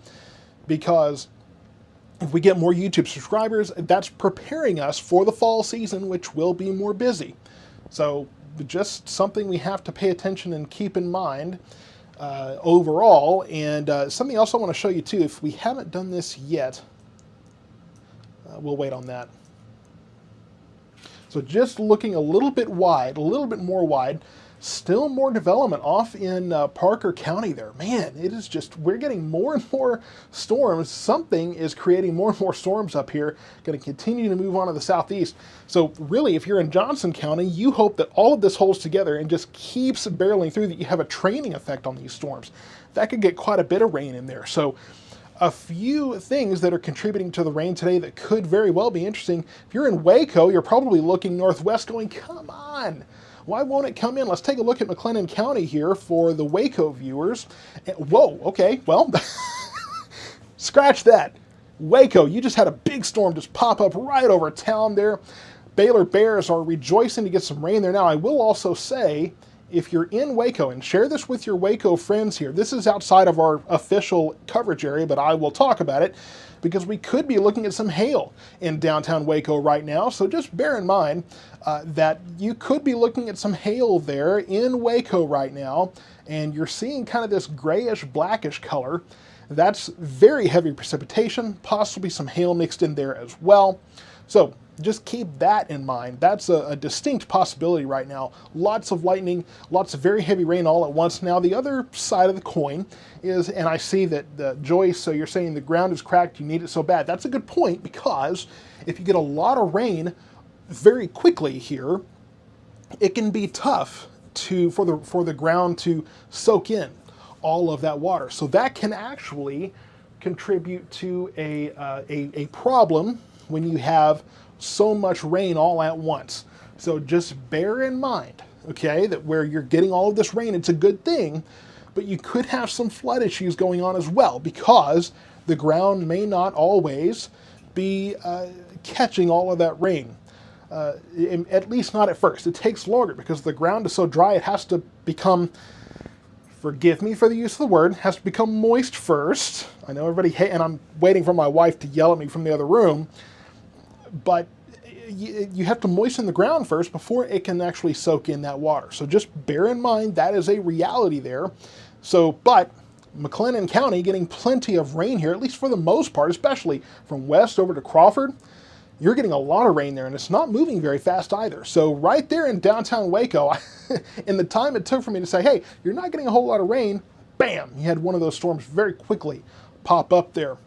because if we get more YouTube subscribers, that's preparing us for the fall season, which will be more busy. So just something we have to pay attention and keep in mind overall. And something else I want to show you too, if we haven't done this yet, we'll wait on that. So just looking a little bit wide, a little bit more wide, still more development off in Parker County there. Man, it is just, we're getting more and more storms. Something is creating more and more storms up here, going to continue to move on to the southeast. So really, if you're in Johnson County, you hope that all of this holds together and just keeps barreling through, that you have a training effect on these storms. That could get quite a bit of rain in there. So a few things that are contributing to the rain today that could very well be interesting. If you're in Waco, you're probably looking northwest going, come on, why won't it come in? Let's take a look at McLennan County here for the Waco viewers. Whoa, okay, well, Scratch that. Waco, you just had a big storm just pop up right over town there. Baylor Bears are rejoicing to get some rain there. Now, I will also say, if you're in Waco, and share this with your Waco friends here, this is outside of our official coverage area, but I will talk about it because we could be looking at some hail in downtown Waco right now. So just bear in mind that you could be looking at some hail there in Waco right now, and you're seeing kind of this grayish, blackish color. That's very heavy precipitation, possibly some hail mixed in there as well. So just keep that in mind. That's a distinct possibility right now. Lots of lightning, lots of very heavy rain all at once. Now the other side of the coin is, and I see that Joyce, so you're saying the ground is cracked, you need it so bad. That's a good point, because if you get a lot of rain very quickly here, it can be tough for the ground to soak in all of that water. So that can actually contribute to a problem when you have so much rain all at once. So just bear in mind, okay, that where you're getting all of this rain, it's a good thing, but you could have some flood issues going on as well, because the ground may not always be catching all of that rain. At least not at first. It takes longer because the ground is so dry, it has to become, forgive me for the use of the word, has to become moist first. I know everybody and I'm waiting for my wife to yell at me from the other room, but you have to moisten the ground first before it can actually soak in that water. So just bear in mind that is a reality there. So, but McLennan County getting plenty of rain here, at least for the most part, especially from west over to Crawford. You're getting a lot of rain there, and it's not moving very fast either. So right there in downtown Waco, in the time it took for me to say, hey, you're not getting a whole lot of rain, bam, you had one of those storms very quickly pop up there.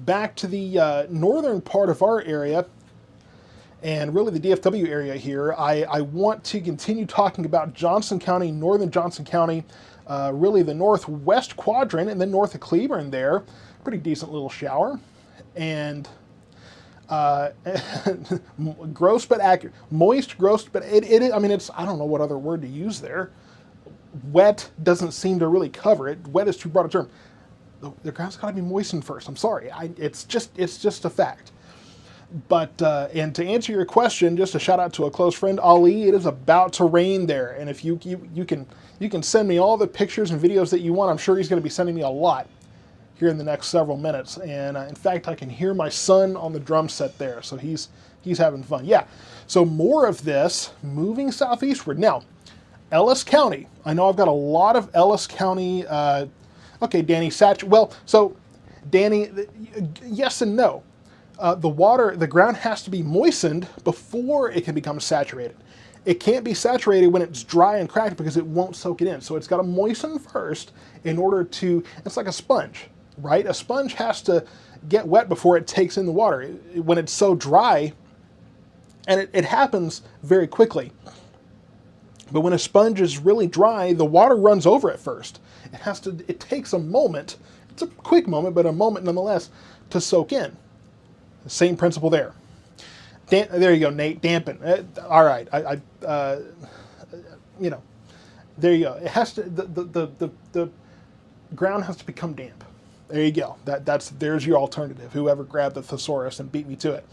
Back to the northern part of our area, and really the DFW area here, I want to continue talking about Johnson County, northern Johnson County, really the northwest quadrant, and then north of Cleburne there. Pretty decent little shower. And gross but accurate. Moist, gross, but I mean, it's, I don't know what other word to use there. Wet doesn't seem to really cover it. Wet is too broad a term. The ground's got to be moistened first. I'm sorry. It's just a fact. But, and to answer your question, just a shout out to a close friend, Ali, it is about to rain there. And if you can send me all the pictures and videos that you want, I'm sure he's going to be sending me a lot here in the next several minutes. And in fact, I can hear my son on the drum set there, so he's having fun. Yeah, so more of this moving southeastward. Now, Ellis County. I know I've got a lot of Ellis County. Okay, Danny, well, so Danny, yes and no. The ground has to be moistened before it can become saturated. It can't be saturated when it's dry and cracked because it won't soak it in. So it's got to moisten first in order to, it's like a sponge, right? A sponge has to get wet before it takes in the water. When it's so dry, and it happens very quickly, but when a sponge is really dry, the water runs over it first. It takes a moment, it's a quick moment, but a moment nonetheless, to soak in. The same principle there. There you go, Nate, dampen. All right, you know, there you go. It has to, the ground has to become damp. There you go. There's your alternative. Whoever grabbed the thesaurus and beat me to it.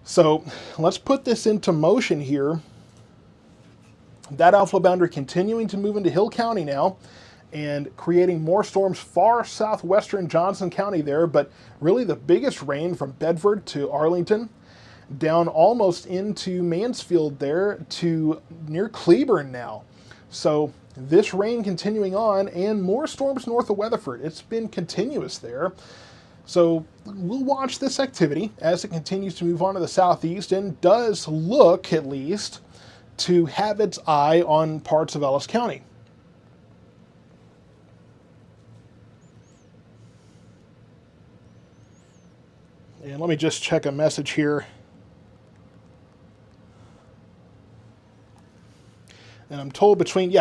So let's put this into motion here. That outflow boundary continuing to move into Hill County now and creating more storms far southwestern Johnson County there, but really the biggest rain from Bedford to Arlington, down almost into Mansfield there to near Cleburne now. So this rain continuing on and more storms north of Weatherford. It's been continuous there. So we'll watch this activity as it continues to move on to the southeast and does look, at least, to have its eye on parts of Ellis County. And let me just check a message here. And I'm told between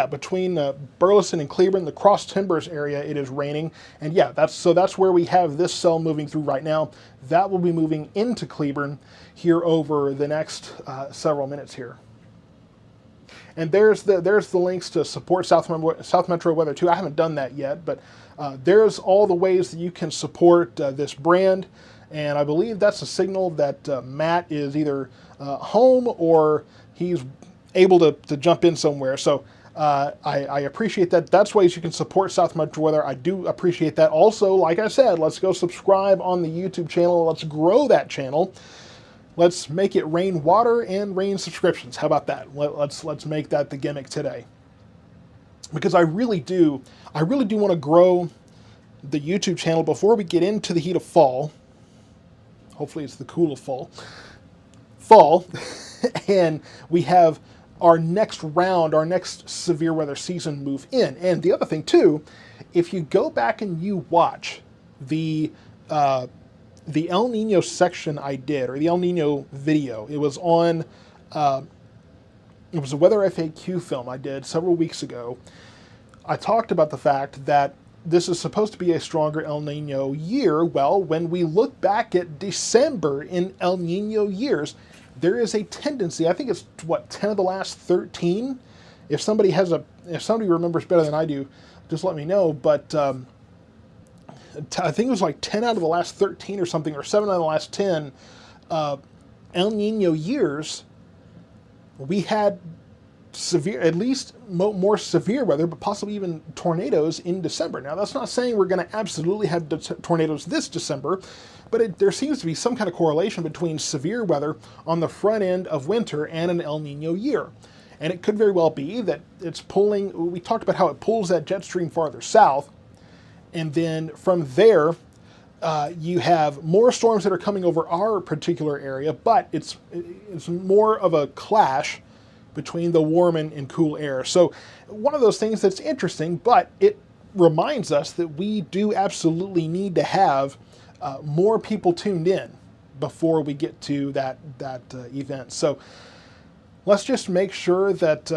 Burleson and Cleburne, the Cross Timbers area, it is raining. And yeah, that's where we have this cell moving through right now. That will be moving into Cleburne here over the next several minutes here. And there's the links to support South Metro weather too. I haven't done that yet, but There's all the ways that you can support this brand, and I believe that's a signal that Matt is either home or he's able to jump in somewhere. So I appreciate that. That's ways you can support South Metro Weather. I do appreciate that. Also, like I said, let's go subscribe on the YouTube channel. Let's grow that channel. Let's make it rain water and rain subscriptions. How about that? Let's make that the gimmick today. Because I really do want to grow the YouTube channel before we get into the heat of fall. Hopefully it's the cool of fall. And we have our next round, our next severe weather season move in. And the other thing too, if you go back and you watch the El Nino section I did, or the El Nino video, it was on, it was a weather FAQ film I did several weeks ago. I talked about the fact that this is supposed to be a stronger El Nino year. Well, when we look back at December in El Nino years, there is a tendency, I think it's what, 10 of the last 13? If somebody remembers better than I do, just let me know. But I think it was like 10 out of the last 13 or something, or 7 out of the last 10 El Nino years, we had severe, at least more severe weather, but possibly even tornadoes in December. Now, that's not saying we're going to absolutely have tornadoes this December, but there seems to be some kind of correlation between severe weather on the front end of winter and an El Nino year. And it could very well be that it's pulling, we talked about how it pulls that jet stream farther south, and then from there, you have more storms that are coming over our particular area, but it's more of a clash between the warm and cool air. So one of those things that's interesting, but it reminds us that we do absolutely need to have more people tuned in before we get to that event. So let's just make sure that,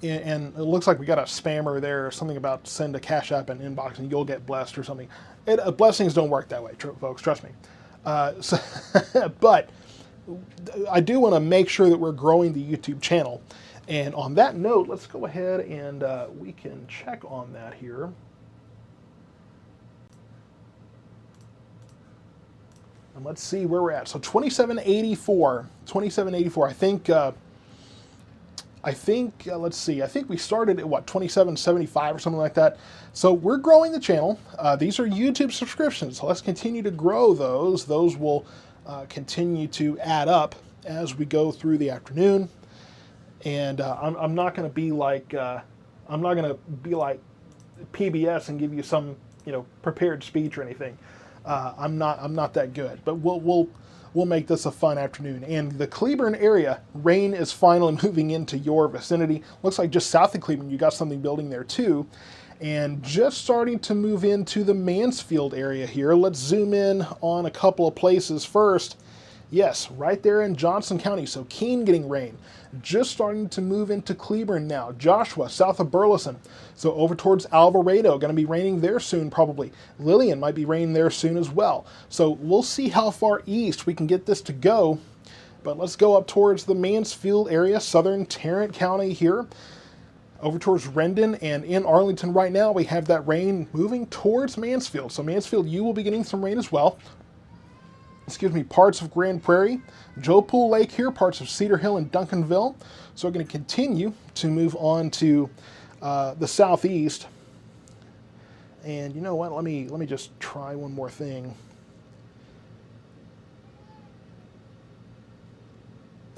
and it looks like we got a spammer there, something about send a Cash App and inbox and you'll get blessed or something. Blessings don't work that way, folks, trust me. But I do want to make sure that we're growing the YouTube channel. And on that note, let's go ahead and we can check on that here. And let's see where we're at. So 2784, I think, let's see, I think we started at what, 2775 or something like that. So we're growing the channel. These are YouTube subscriptions. So let's continue to grow those. Those will continue to add up as we go through the afternoon. And I'm not going to be like PBS and give you some prepared speech or anything. I'm not that good, but we'll make this a fun afternoon. And the Cleburne area, rain is finally moving into your vicinity. Looks like just south of Cleburne, you got something building there too. And just starting to move into the Mansfield area here. Let's zoom in on a couple of places first. Yes, right there in Johnson County. So Keene getting rain. Just starting to move into Cleburne now. Joshua, south of Burleson. So over towards Alvarado, going to be raining there soon probably. Lillian might be raining there soon as well. So we'll see how far east we can get this to go. But let's go up towards the Mansfield area, southern Tarrant County here. Over towards Rendon, and in Arlington right now, we have that rain moving towards Mansfield. So Mansfield, you will be getting some rain as well. Excuse me, parts of Grand Prairie, Joe Pool Lake here, parts of Cedar Hill and Duncanville. So we're going to continue to move on to the southeast. And you know what? Let me just try one more thing.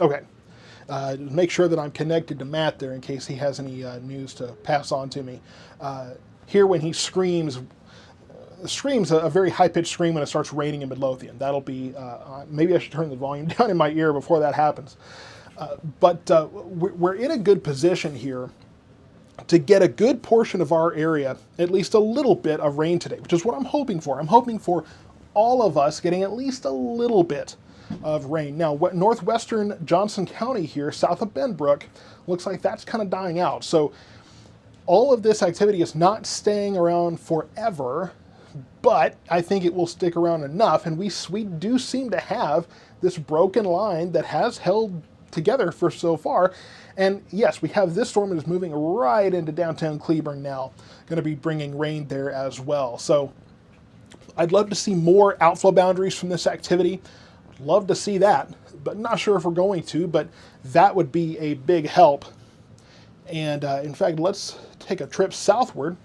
Okay. Make sure that I'm connected to Matt there in case he has any news to pass on to me. Here when he screams a very high-pitched scream when it starts raining in Midlothian. That'll be, maybe I should turn the volume down in my ear before that happens. But we're in a good position here to get a good portion of our area, at least a little bit of rain today, which is what I'm hoping for. I'm hoping for all of us getting at least a little bit of rain. Now, northwestern Johnson County here, south of Benbrook, looks like that's kind of dying out. So all of this activity is not staying around forever, but I think it will stick around enough, and we do seem to have this broken line that has held together for so far, And yes, we have this storm that is moving right into downtown Cleburne now, going to be bringing rain there as well. So I'd love to see more outflow boundaries from this activity. Love to see that, but not sure if we're going to, but that would be a big help. And in fact, let's take a trip southward.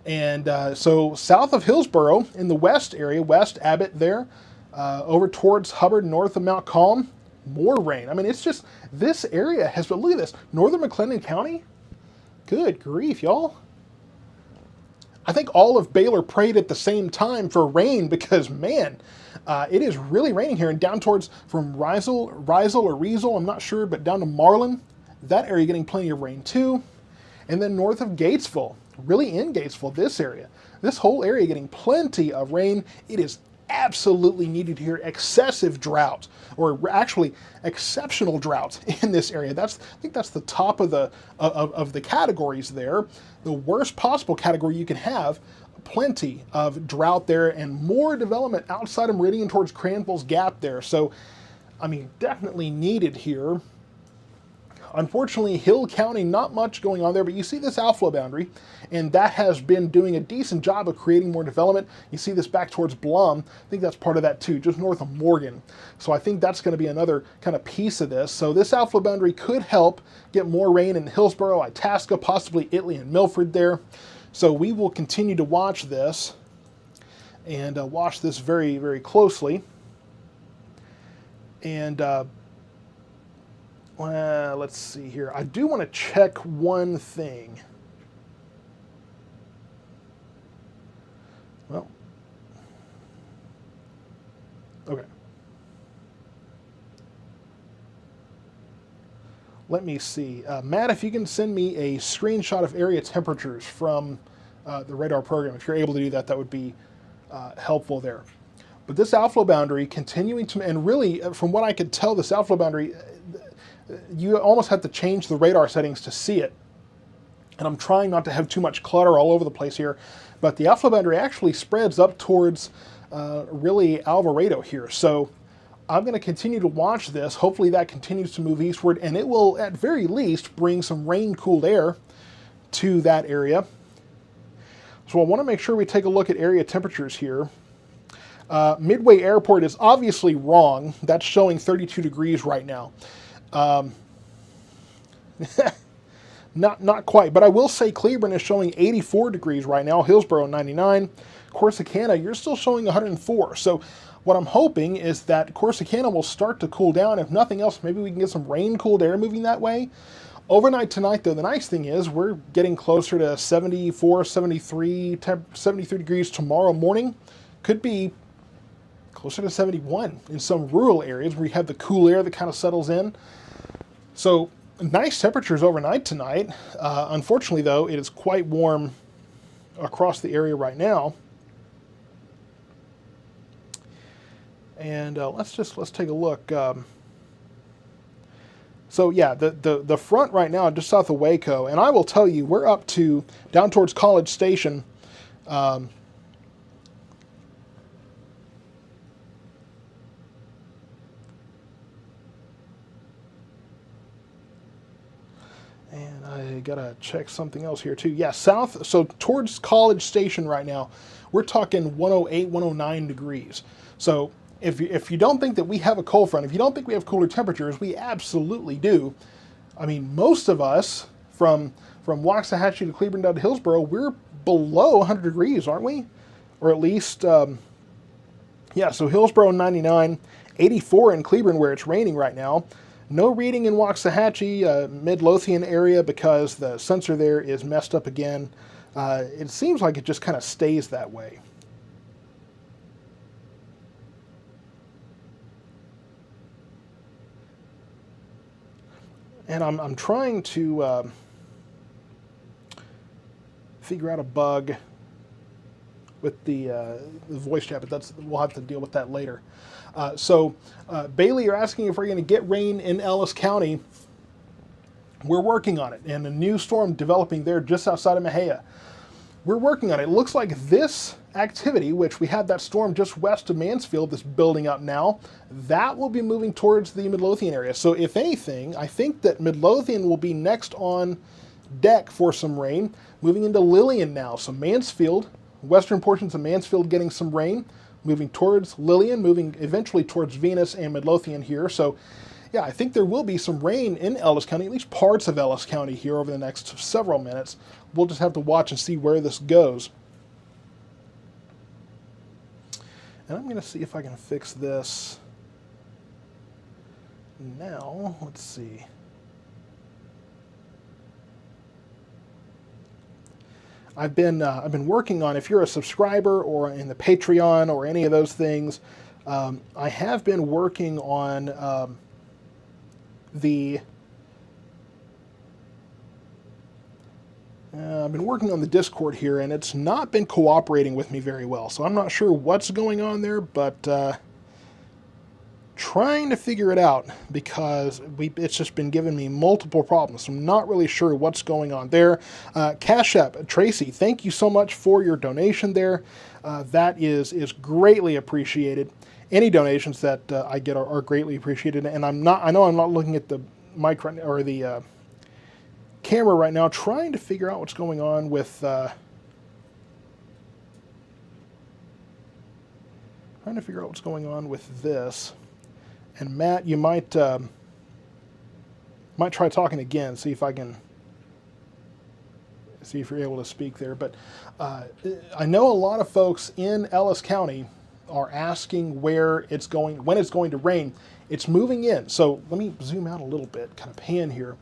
And so south of Hillsborough in the west area, West Abbott there, over towards Hubbard, north of Mount Calm, more rain. I mean, it's just, this area has, but look at this, northern McLennan County, good grief, y'all. I think all of Baylor prayed at the same time for rain because, man, it is really raining here. And down towards, from Riesel or Riesel, I'm not sure, but down to Marlin, that area getting plenty of rain too. And then north of Gatesville, really in Gatesville, this area, this whole area getting plenty of rain. It is absolutely needed here. Excessive drought, or actually exceptional drought in this area. I think that's the top of the categories there. The worst possible category you can have. Plenty of drought there and more development outside of Meridian towards Cranville's Gap there. So, I mean, definitely needed here. Unfortunately, Hill County, not much going on there, but you see this outflow boundary, and that has been doing a decent job of creating more development. You see this back towards Blum. I think that's part of that too, just north of Morgan. So I think that's going to be another kind of piece of this. So this outflow boundary could help get more rain in Hillsborough, Itasca, possibly Italy and Milford there. So we will continue to watch this and watch this very, very closely. And let's see here. I do want to check one thing. Well, okay. Let me see. Matt, if you can send me a screenshot of area temperatures from the radar program, if you're able to do that, that would be helpful there. But this outflow boundary continuing to, and really, from what I could tell, this outflow boundary, you almost have to change the radar settings to see it. And I'm trying not to have too much clutter all over the place here. But the outflow boundary actually spreads up towards really Alvarado here. So I'm going to continue to watch this. Hopefully that continues to move eastward, and it will at very least bring some rain-cooled air to that area. So I want to make sure we take a look at area temperatures here. Midway Airport is obviously wrong. That's showing 32 degrees right now. Not quite, but I will say Cleburne is showing 84 degrees right now. Hillsborough 99. Corsicana, you're still showing 104. So what I'm hoping is that Corsicana will start to cool down. If nothing else, maybe we can get some rain-cooled air moving that way. Overnight tonight, though, the nice thing is we're getting closer to 74, 73, 73 degrees tomorrow morning. Could be closer to 71 in some rural areas where you have the cool air that kind of settles in. So nice temperatures overnight tonight. Unfortunately, though, it is quite warm across the area right now. And let's take a look. So yeah, the front right now just south of Waco, and I will tell you, we're up to down towards College Station. And I gotta check something else here too. Yeah, south, so towards College Station right now, we're talking 108, 109 degrees. So if you don't think that we have a cold front, if you don't think we have cooler temperatures, we absolutely do. I mean, most of us from Waxahachie to Cleburne down to Hillsborough, we're below 100 degrees, aren't we? Or at least, yeah, so Hillsborough 99, 84 in Cleburne where it's raining right now. No reading in Waxahachie, Midlothian area, because the sensor there is messed up again. It seems like it just kind of stays that way. And I'm trying to figure out a bug with the voice chat, but we'll have to deal with that later. So Bailey, you're asking if we're going to get rain in Ellis County. We're working on it, and a new storm developing there just outside of Mejia. We're working on it. It looks like this activity, which we had that storm just west of Mansfield that's building up now, that will be moving towards the Midlothian area. So if anything, I think that Midlothian will be next on deck for some rain, moving into Lillian now. So Mansfield, western portions of Mansfield getting some rain, moving towards Lillian, moving eventually towards Venus and Midlothian here. So yeah, I think there will be some rain in Ellis County, at least parts of Ellis County here over the next several minutes. We'll just have to watch and see where this goes. And I'm going to see if I can fix this now. Let's see. I've been working on, if you're a subscriber or in the Patreon or any of those things, I have been working on I've been working on the Discord here, and it's not been cooperating with me very well. So I'm not sure what's going on there, but trying to figure it out because it's just been giving me multiple problems. So I'm not really sure what's going on there. Cash App, Tracy, thank you so much for your donation there. That is greatly appreciated. Any donations that I get are greatly appreciated, and I know I'm not looking at the mic right now, or the camera right now, trying to figure out what's going on with this. And Matt, you might try talking again, see if you're able to speak there. But I know a lot of folks in Ellis County are asking when it's going to rain. It's moving in. So let me zoom out a little bit, kind of pan here.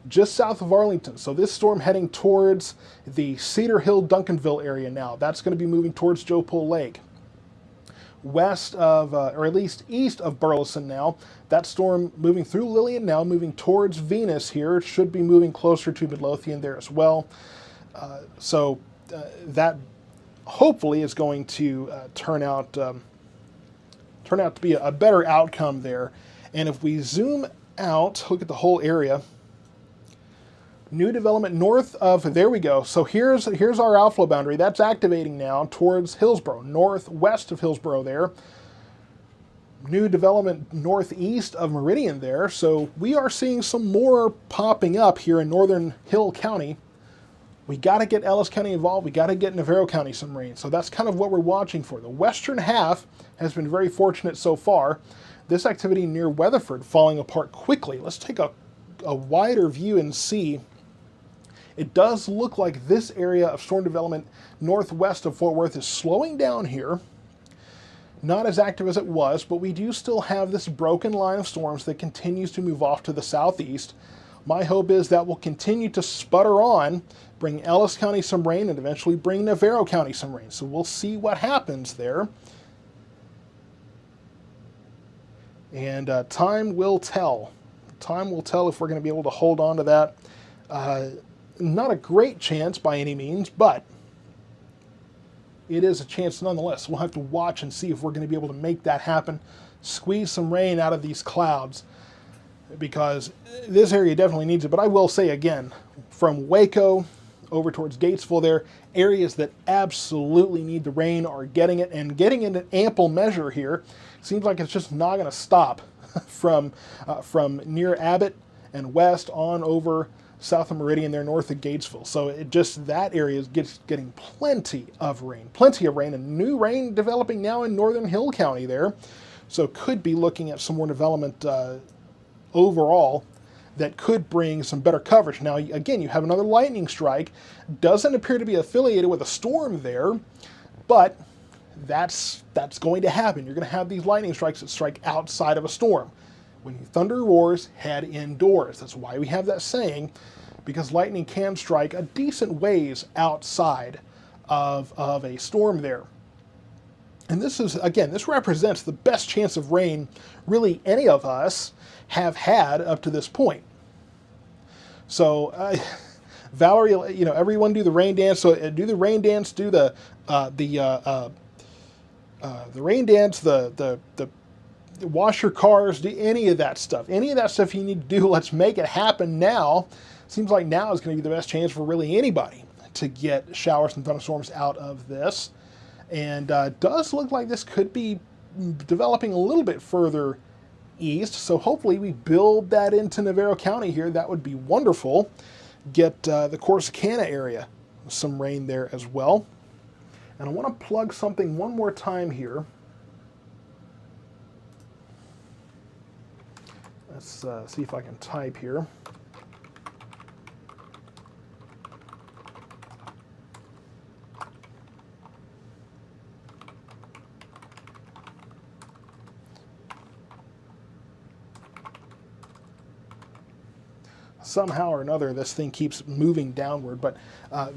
Just south of Arlington. So this storm heading towards the Cedar Hill, Duncanville area now. That's going to be moving towards Joe Pool Lake. West of, or at least east of Burleson now. That storm moving through Lillian now, moving towards Venus here. It should be moving closer to Midlothian there as well. So that hopefully is going to turn out to be a better outcome there. And if we zoom out, look at the whole area. New development north of, there we go. So here's our outflow boundary. That's activating now towards Hillsborough, northwest of Hillsborough there. New development northeast of Meridian there. So we are seeing some more popping up here in northern Hill County. We got to get Ellis County involved. We got to get Navarro County some rain. So that's kind of what we're watching for. The western half has been very fortunate so far. This activity near Weatherford falling apart quickly. Let's take a wider view and see. It does look like this area of storm development northwest of Fort Worth is slowing down here. Not as active as it was, but we do still have this broken line of storms that continues to move off to the southeast. My hope is that will continue to sputter on, bring Ellis County some rain, and eventually bring Navarro County some rain. So we'll see what happens there. And time will tell. Time will tell if we're going to be able to hold on to that. Not a great chance by any means, but it is a chance nonetheless. We'll have to watch and see if we're going to be able to make that happen, squeeze some rain out of these clouds, because this area definitely needs it. But I will say again, from Waco over towards Gatesville there, areas that absolutely need the rain are getting it, and getting it in ample measure here. Seems like it's just not going to stop from near Abbott and west on over south of Meridian there, north of Gatesville. So that area is getting plenty of rain, and new rain developing now in northern Hill County there. So could be looking at some more development overall that could bring some better coverage. Now, again, you have another lightning strike. Doesn't appear to be affiliated with a storm there, but that's going to happen. You're going to have these lightning strikes that strike outside of a storm. When thunder roars, head indoors. That's why we have that saying, because lightning can strike a decent ways outside of a storm there. And this is, again, this represents the best chance of rain really any of us have had up to this point. So, Valerie, everyone do the rain dance. So do the rain dance, do the rain dance, the wash your cars, do any of that stuff. Any of that stuff you need to do, let's make it happen now. Seems like now is going to be the best chance for really anybody to get showers and thunderstorms out of this. And does look like this could be developing a little bit further east. So hopefully we build that into Navarro County here. That would be wonderful. Get the Corsicana area some rain there as well. And I want to plug something one more time here. Let's see if I can type here. Somehow or another, this thing keeps moving downward. But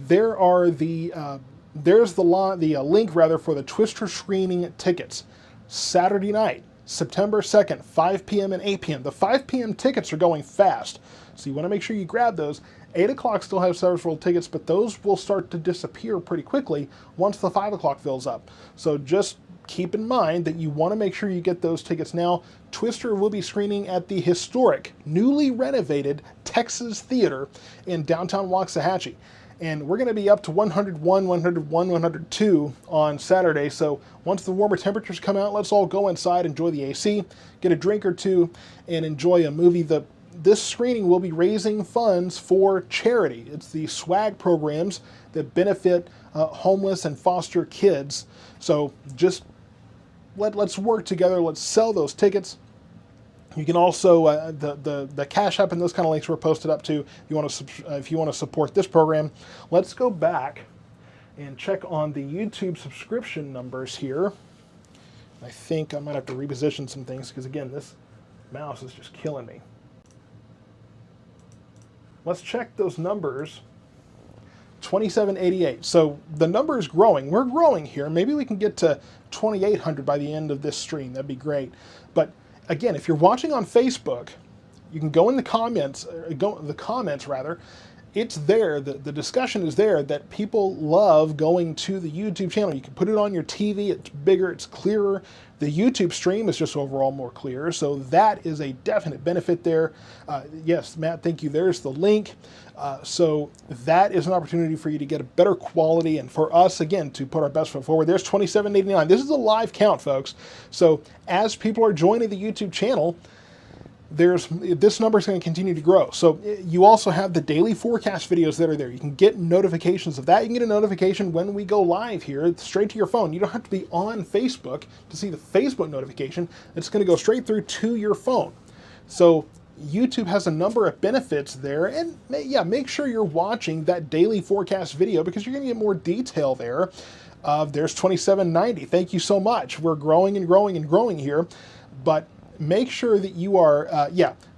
there's the link rather for the Twister screening tickets. Saturday night, September 2nd, 5 p.m. and 8 p.m. The 5 p.m. tickets are going fast, so you want to make sure you grab those. 8 o'clock still have several tickets, but those will start to disappear pretty quickly once the 5 o'clock fills up. So just keep in mind that you want to make sure you get those tickets now. Twister will be screening at the historic, newly renovated Texas Theater in downtown Waxahachie. And we're going to be up to 101, 101, 102 on Saturday. So once the warmer temperatures come out, let's all go inside, enjoy the AC, get a drink or two, and enjoy a movie. This screening will be raising funds for charity. It's the SWAG programs that benefit homeless and foster kids. So just let's work together. Let's sell those tickets. You can also the Cash App and those kind of links were posted up too. If you want to support this program. Let's go back and check on the YouTube subscription numbers here. I think I might have to reposition some things because again, this mouse is just killing me. Let's check those numbers. 2788. So the number is growing. We're growing here. Maybe we can get to 2800 by the end of this stream. That'd be great. But again, if you're watching on Facebook, you can go in the comments, it's there, the discussion is there that people love going to the YouTube channel. You can put it on your TV, it's bigger, it's clearer. The YouTube stream is just overall more clear, so that is a definite benefit there. Yes, Matt, thank you. There's the link. So that is an opportunity for you to get a better quality and for us, again, to put our best foot forward. There's $27.89. This is a live count, folks. So as people are joining the YouTube channel, this number is going to continue to grow. So you also have the daily forecast videos that are there. You can get notifications of that. You can get a notification when we go live here straight to your phone. You don't have to be on Facebook to see the Facebook notification. It's going to go straight through to your phone. So YouTube has a number of benefits there, and yeah, make sure you're watching that daily forecast video because you're going to get more detail there. There's $27.90. Thank you so much. We're growing and growing and growing here, but make sure that you are,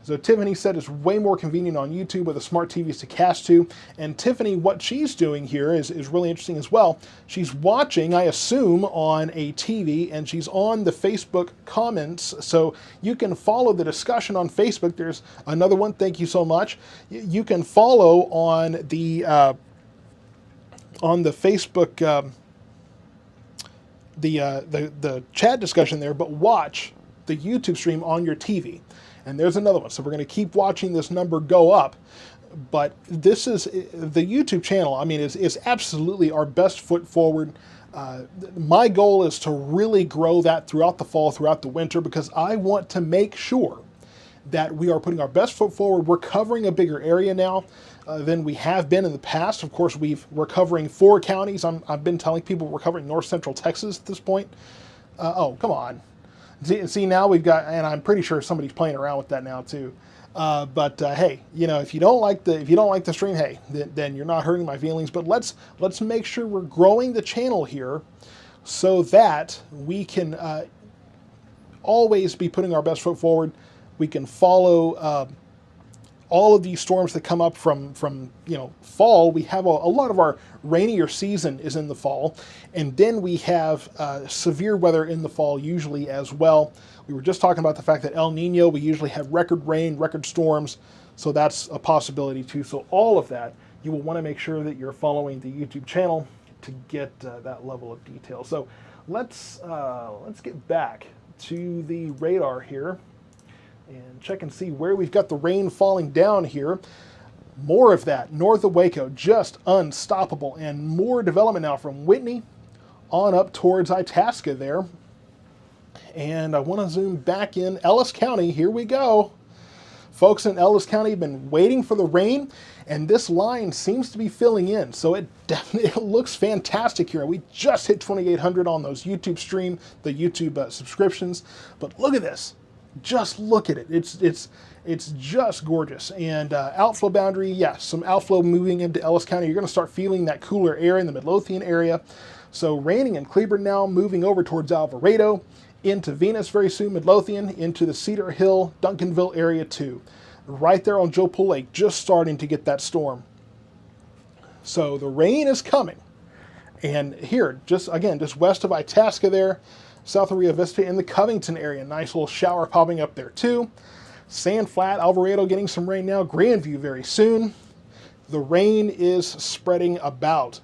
so Tiffany said it's way more convenient on YouTube with the smart TVs to cast to. And Tiffany, what she's doing here is really interesting as well. She's watching, I assume, on a TV, and she's on the Facebook comments. So you can follow the discussion on Facebook. There's another one. Thank you so much. You can follow on the Facebook, the chat discussion there, but watch the YouTube stream on your TV. And there's another one. So we're going to keep watching this number go up. But this is the YouTube channel. I mean, is absolutely our best foot forward. My goal is to really grow that throughout the fall, throughout the winter, because I want to make sure that we are putting our best foot forward. We're covering a bigger area now than we have been in the past. Of course, we're covering 4 counties. I've been telling people we're covering north central Texas at this point. Oh, come on. See, now we've got, and I'm pretty sure somebody's playing around with that now too. But hey, you know, if you don't like the stream, hey, then you're not hurting my feelings. But let's make sure we're growing the channel here, so that we can always be putting our best foot forward. We can follow all of these storms that come up from fall. We have a lot of our rainier season is in the fall, and then we have severe weather in the fall usually as well. We were just talking about the fact that El Nino, we usually have record rain, record storms, so that's a possibility too. So all of that, you will want to make sure that you're following the YouTube channel to get that level of detail. So let's get back to the radar here and check and see where we've got the rain falling down here. More of that north of Waco, just unstoppable, and more development now from Whitney on up towards Itasca there. And I want to zoom back in Ellis County. Here we go. Folks in Ellis County have been waiting for the rain, and this line seems to be filling in. So it definitely looks fantastic here. We just hit 2,800 on those YouTube the YouTube subscriptions. But look at this. Just look at it. It's just gorgeous. And outflow boundary, yes, some outflow moving into Ellis County. You're going to start feeling that cooler air in the Midlothian area. So raining in Cleburne now, moving over towards Alvarado, into Venus very soon, Midlothian, into the Cedar Hill, Duncanville area too. Right there on Joe Pool Lake, just starting to get that storm. So the rain is coming. And here, just west of Itasca there, south of Rio Vista in the Covington area, nice little shower popping up there too. Sand Flat, Alvarado getting some rain now, Grandview very soon. The rain is spreading about.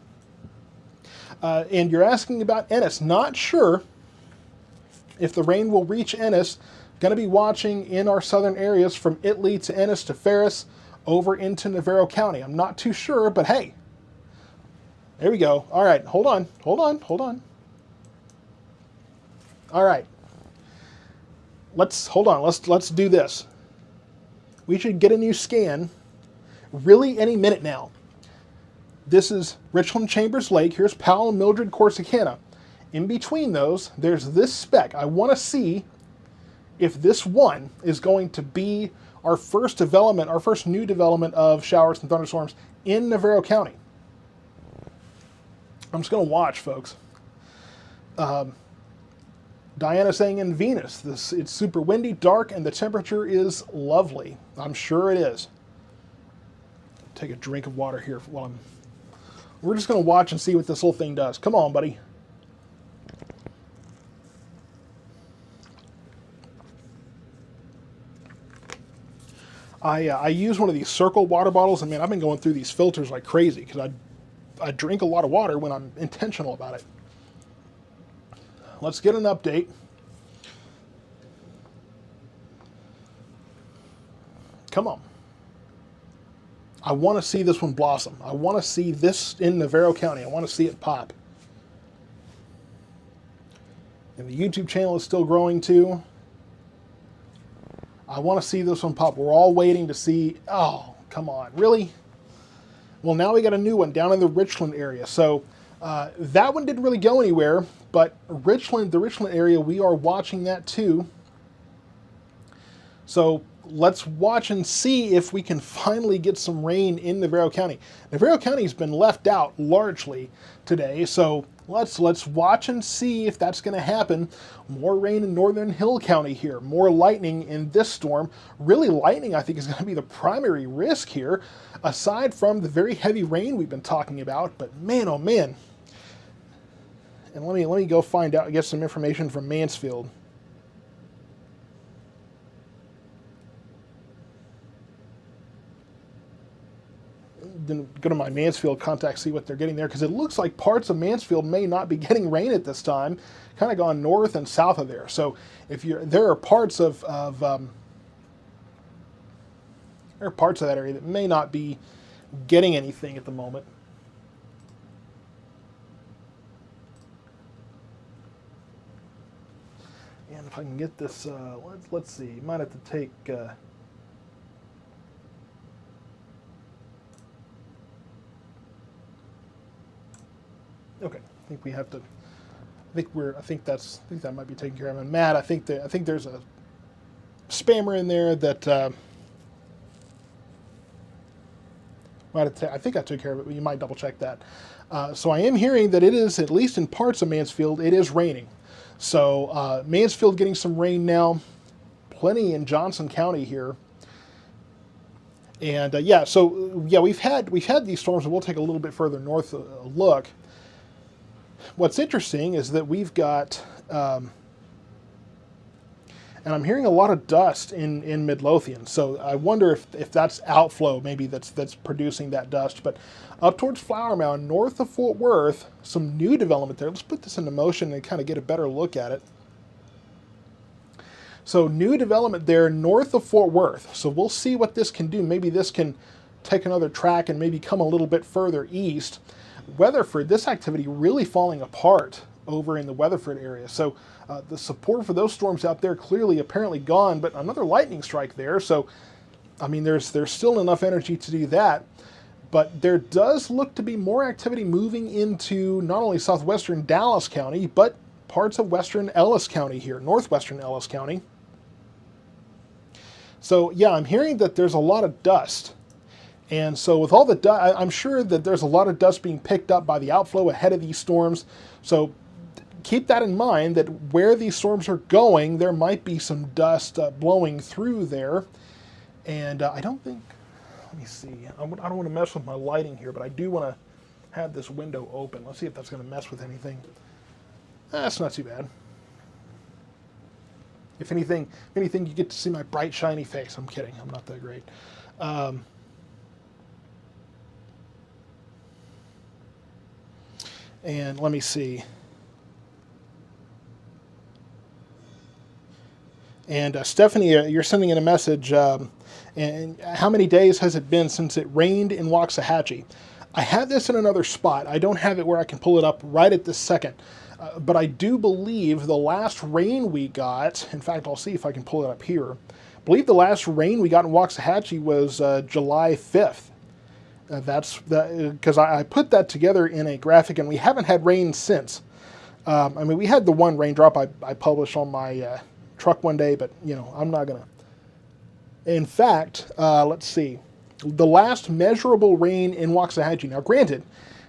And you're asking about Ennis. Not sure if the rain will reach Ennis. Going to be watching in our southern areas from Italy to Ennis to Ferris over into Navarro County. I'm not too sure, but hey, there we go. All right, hold on. All right, let's do this. We should get a new scan really any minute now. This is Richland Chambers Lake. Here's Powell and Mildred Corsicana. In between those, there's this speck. I want to see if this one is going to be our first development, our first new development of showers and thunderstorms in Navarro County. I'm just going to watch, folks. Diana saying in Venus, it's super windy, dark, and the temperature is lovely. I'm sure it is. Take a drink of water here while we're just going to watch and see what this little thing does. Come on, buddy. I use one of these Circle water bottles, and man, I've been going through these filters like crazy because I drink a lot of water when I'm intentional about it. Let's get an update. Come on. I want to see this one blossom. I want to see this in Navarro County. I want to see it pop. And the YouTube channel is still growing too. I want to see this one pop. We're all waiting to see. Oh, come on. Really? Well, now we got a new one down in the Richland area. So that one didn't really go anywhere, but the Richland area, we are watching that too. So let's watch and see if we can finally get some rain in Navarro County. Navarro County's been left out largely today, so let's watch and see if that's going to happen. More rain in Northern Hill County here. More lightning in this storm. Really, lightning, I think, is going to be the primary risk here, aside from the very heavy rain we've been talking about. But man, oh man. And let me go find out, get some information from Mansfield. Then go to my Mansfield contacts, see what they're getting there, because it looks like parts of Mansfield may not be getting rain at this time, kind of gone north and south of there. So if there are parts of that area that may not be getting anything at the moment. And if I can get this, let's see, might have to take. Okay, I think we have to. I think that might be taken care of. And Matt, I think there's a spammer in there that might have. I think I took care of it, but you might double check that. So I am hearing that it is, at least in parts of Mansfield, it is raining. So Mansfield getting some rain now, plenty in Johnson County here. And we've had these storms, and we'll take a little bit further north a look. What's interesting is that we've got, and I'm hearing a lot of dust in Midlothian. So I wonder if that's outflow, maybe that's producing that dust. But up towards Flower Mound, north of Fort Worth, some new development there. Let's put this into motion and kind of get a better look at it. So new development there north of Fort Worth. So we'll see what this can do. Maybe this can take another track and maybe come a little bit further east. Weatherford, this activity really falling apart over in the Weatherford area. So the support for those storms out there clearly apparently gone, but another lightning strike there. So, I mean, there's still enough energy to do that. But there does look to be more activity moving into not only southwestern Dallas County, but parts of western Ellis County here, northwestern Ellis County. So yeah, I'm hearing that there's a lot of dust. And so with all the dust, I'm sure that there's a lot of dust being picked up by the outflow ahead of these storms. So keep that in mind, that where these storms are going, there might be some dust blowing through there. And I don't think, let me see, I don't want to mess with my lighting here, but I do want to have this window open. Let's see if that's going to mess with anything. That's not too bad. If anything, you get to see my bright, shiny face. I'm kidding. I'm not that great. And let me see. And Stephanie, you're sending in a message. And how many days has it been since it rained in Waxahachie? I have this in another spot. I don't have it where I can pull it up right at this second. But I do believe the last rain we got, in fact, I'll see if I can pull it up here. I believe the last rain we got in Waxahachie was July 5th. That's because I put that together in a graphic, and we haven't had rain since. I mean, we had the one raindrop I published on my truck one day, but, you know, I'm not going to. In fact, let's see. The last measurable rain in Waxahachie. Now, granted,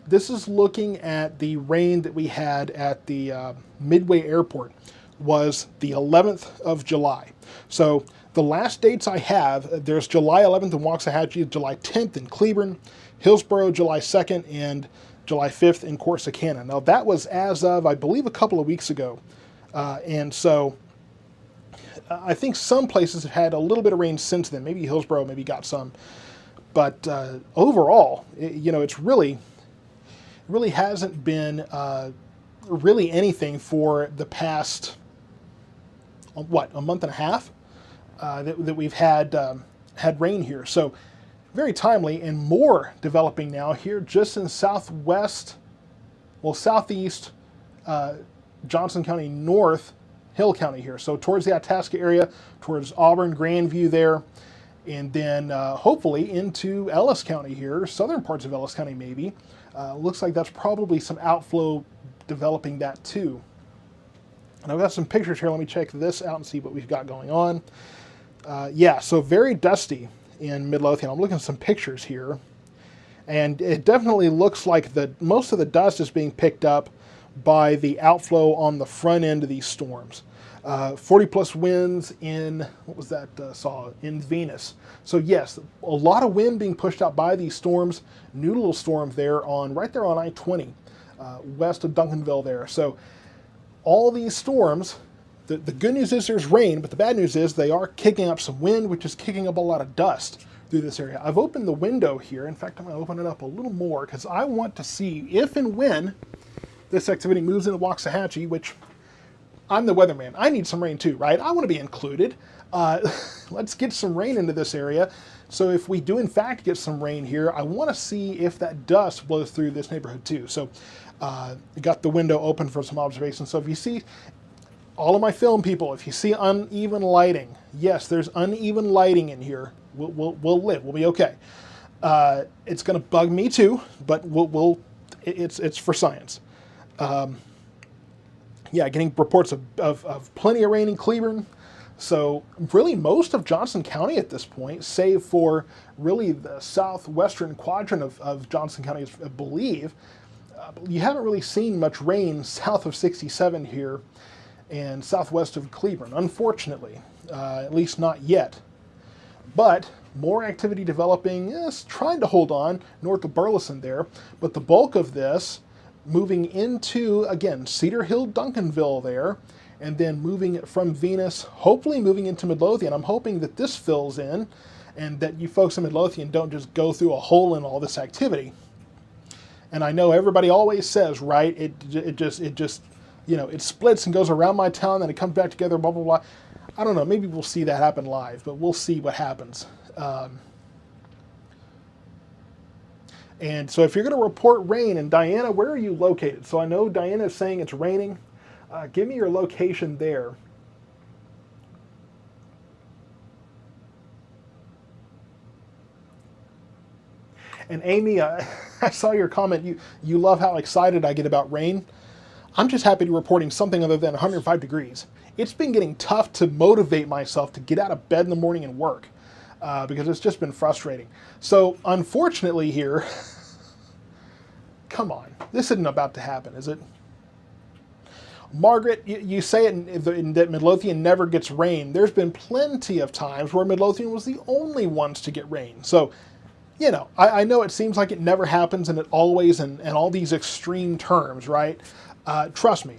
this is looking at the rain that we had at the Midway Airport, was the 11th of July. So the last dates I have, there's July 11th in Waxahachie, July 10th in Cleburne, Hillsborough, July 2nd, and July 5th in Corsicana. Now that was as of, I believe, a couple of weeks ago. And so I think some places have had a little bit of rain since then. Maybe Hillsborough maybe got some. But overall, you know, it's really hasn't been really anything for the past, what, a month and a half that we've had rain here. So very timely, and more developing now here just in southeast Johnson County north, Hill County here. So towards the Itasca area, towards Auburn, Grandview there, and then hopefully into Ellis County here, southern parts of Ellis County maybe. Looks like that's probably some outflow developing that too. And I've got some pictures here. Let me check this out and see what we've got going on. Yeah, so very dusty in Midlothian. I'm looking at some pictures here. And it definitely looks like most of the dust is being picked up by the outflow on the front end of these storms. 40 plus winds in, what was that saw, in Venus. So yes, a lot of wind being pushed out by these storms. New little storm there right there on I-20, west of Duncanville there. So all these storms, the good news is there's rain, but the bad news is they are kicking up some wind, which is kicking up a lot of dust through this area. I've opened the window here. In fact, I'm going to open it up a little more because I want to see if and when this activity moves into Waxahachie, which I'm the weatherman. I need some rain too, right? I want to be included. Let's get some rain into this area. So if we do in fact get some rain here, I want to see if that dust blows through this neighborhood too. So got the window open for some observations. So if you see, all of my film people, if you see uneven lighting, yes, there's uneven lighting in here. We'll live. We'll be okay. It's going to bug me too, but it's for science. Yeah, getting reports of plenty of rain in Cleburne. So really most of Johnson County at this point, save for really the southwestern quadrant of Johnson County, I believe, you haven't really seen much rain south of 67 here and southwest of Cleburne, unfortunately, at least not yet. But more activity developing, trying to hold on north of Burleson there, but the bulk of this moving into, again, Cedar Hill, Duncanville there, and then moving from Venus, hopefully moving into Midlothian. I'm hoping that this fills in and that you folks in Midlothian don't just go through a hole in all this activity. And I know everybody always says, right, it just, you know, it splits and goes around my town, then it comes back together, blah, blah, blah. I don't know, maybe we'll see that happen live, but we'll see what happens. And so if you're going to report rain, and Diana, where are you located? So I know Diana is saying it's raining. Give me your location there. And Amy, I saw your comment. You love how excited I get about rain. I'm just happy to reporting something other than 105 degrees. It's been getting tough to motivate myself to get out of bed in the morning and work because it's just been frustrating. So unfortunately here, come on, this isn't about to happen, is it? Margaret, you say that Midlothian never gets rain. There's been plenty of times where Midlothian was the only ones to get rain. So, you know, I know it seems like it never happens and it always, and all these extreme terms, right? Trust me,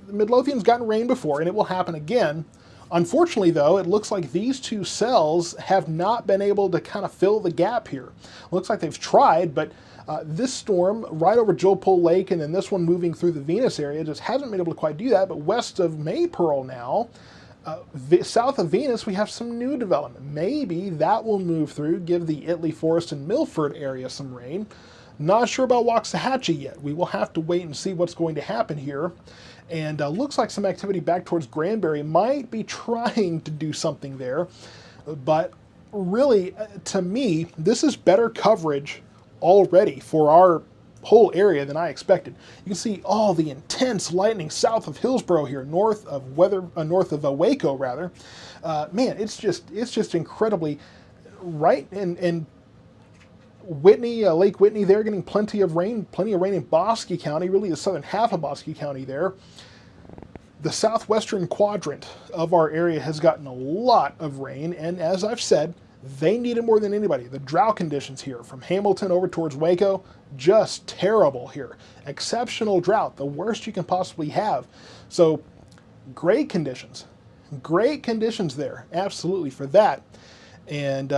Midlothian's gotten rain before and it will happen again. Unfortunately, though, it looks like these two cells have not been able to kind of fill the gap here. Looks like they've tried, but this storm right over Joepole Lake and then this one moving through the Venus area just hasn't been able to quite do that. But west of Maypearl now, south of Venus, we have some new development. Maybe that will move through, give the Italy, Forest, and Milford area some rain. Not sure about Waxahachie yet. We will have to wait and see what's going to happen here. And looks like some activity back towards Granbury might be trying to do something there. But really, to me, this is better coverage already for our whole area than I expected. You can see all the intense lightning south of Hillsborough here, north of Waco rather. Man, it's just incredibly right. And Whitney, Lake Whitney there getting plenty of rain in Bosque County, really the southern half of Bosque County there. The southwestern quadrant of our area has gotten a lot of rain, and as I've said, they need it more than anybody. The drought conditions here from Hamilton over towards Waco, just terrible here. Exceptional drought, the worst you can possibly have. So great conditions there, absolutely for that. And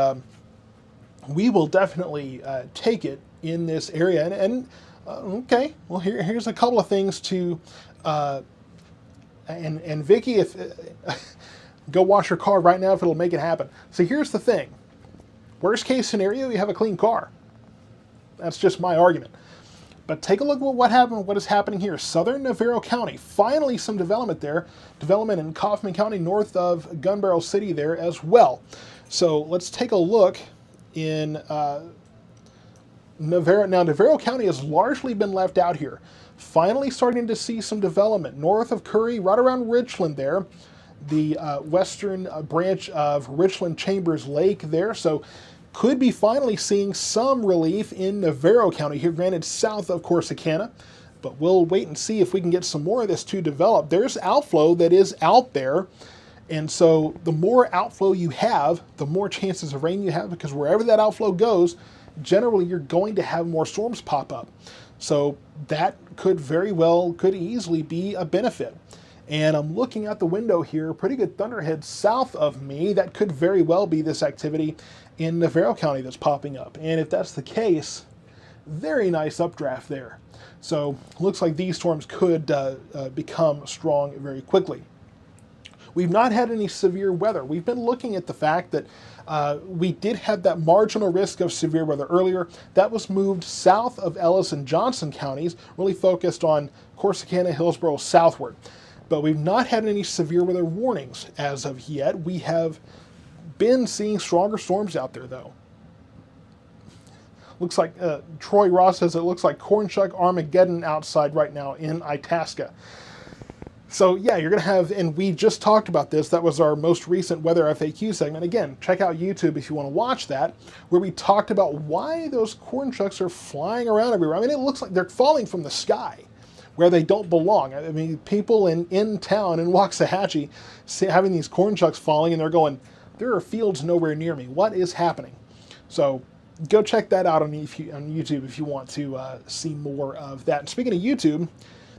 we will definitely take it in this area. Okay, well here's a couple of things to, and Vicky, if go wash your car right now if it'll make it happen. So here's the thing. Worst case scenario, you have a clean car. That's just my argument. But take a look at what is happening here. Southern Navarro County, finally some development there. Development in Kaufman County north of Gun Barrel City there as well. So let's take a look in Navarro. Now Navarro County has largely been left out here. Finally starting to see some development north of Curry, right around Richland there. The western branch of Richland Chambers Lake there. So could be finally seeing some relief in Navarro County here, granted south of Corsicana, but we'll wait and see if we can get some more of this to develop. There's outflow that is out there, and so the more outflow you have, the more chances of rain you have, because wherever that outflow goes, generally you're going to have more storms pop up. So that could easily be a benefit. And I'm looking out the window here, pretty good thunderhead south of me. That could very well be this activity in Navarro County that's popping up. And if that's the case, very nice updraft there. So looks like these storms could become strong very quickly. We've not had any severe weather. We've been looking at the fact that we did have that marginal risk of severe weather earlier. That was moved south of Ellis and Johnson counties, really focused on Corsicana, Hillsborough southward. But we've not had any severe weather warnings as of yet. We have been seeing stronger storms out there, though. Looks like Troy Ross says it looks like corn shuck Armageddon outside right now in Itasca. So yeah, you're going to have, and we just talked about this. That was our most recent weather FAQ segment. Again, check out YouTube if you want to watch that, where we talked about why those corn shucks are flying around everywhere. I mean, it looks like they're falling from the sky where they don't belong. I mean, people in town in Waxahachie having these corn shucks falling, and they're going, there are fields nowhere near me. What is happening? So go check that out on YouTube if you want to see more of that. And speaking of YouTube,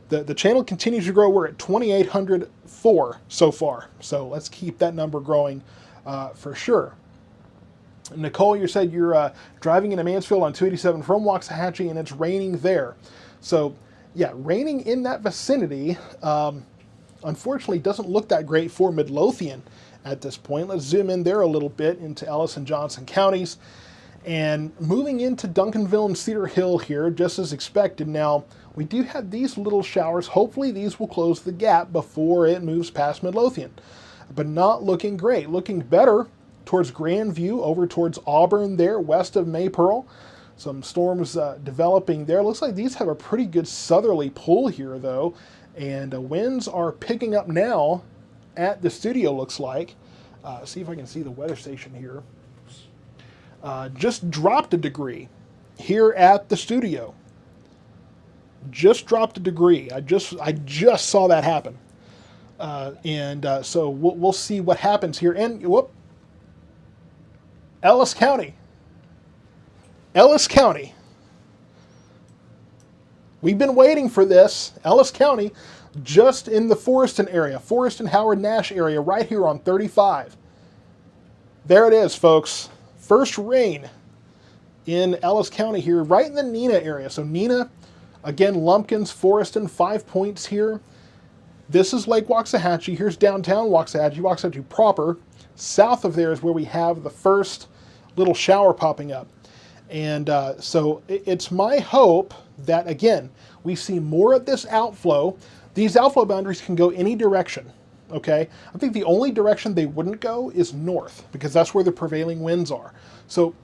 the channel continues to grow. We're at 2,804 so far. So let's keep that number growing for sure. Nicole, you said you're driving into Mansfield on 287 from Waxahachie, and it's raining there. So yeah, raining in that vicinity, unfortunately doesn't look that great for Midlothian at this point. Let's zoom in there a little bit into Ellis and Johnson counties. And moving into Duncanville and Cedar Hill here, just as expected. Now, we do have these little showers. Hopefully these will close the gap before it moves past Midlothian. But not looking great. Looking better towards Grandview, over towards Auburn there, west of Maypearl. Some storms developing there. Looks like these have a pretty good southerly pull here, though. And winds are picking up now at the studio, looks like. See if I can see the weather station here. Just dropped a degree here at the studio. Just dropped a degree. I just saw that happen. So we'll see what happens here. And whoop, Ellis County. Ellis County. We've been waiting for this. Ellis County, just in the Forreston area, Forreston Howard Nash area, right here on 35. There it is, folks. First rain in Ellis County here, right in the Neenah area. So Neenah, again, Lumpkins, Forreston, 5 points here. This is Lake Waxahachie. Here's downtown Waxahachie, Waxahachie proper. South of there is where we have the first little shower popping up. And so it's my hope that, again, we see more of this outflow. These outflow boundaries can go any direction, okay? I think the only direction they wouldn't go is north, because that's where the prevailing winds are. So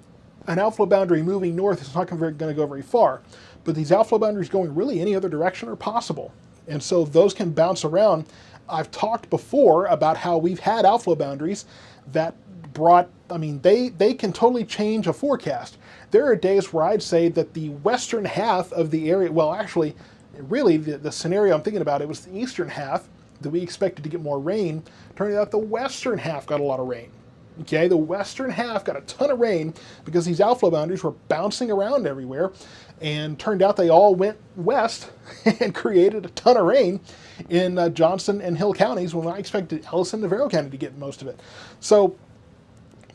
an outflow boundary moving north is not going to go very far. But these outflow boundaries going really any other direction are possible. And so those can bounce around. I've talked before about how we've had outflow boundaries that brought, I mean, they can totally change a forecast. There are days where I'd say that the western half of the area, well, actually, really the scenario I'm thinking about, it was the eastern half that we expected to get more rain. Turned out the western half got a lot of rain. Okay, the western half got a ton of rain because these outflow boundaries were bouncing around everywhere, and turned out they all went west and created a ton of rain in Johnson and Hill counties when I expected Ellis and Navarro County to get most of it. So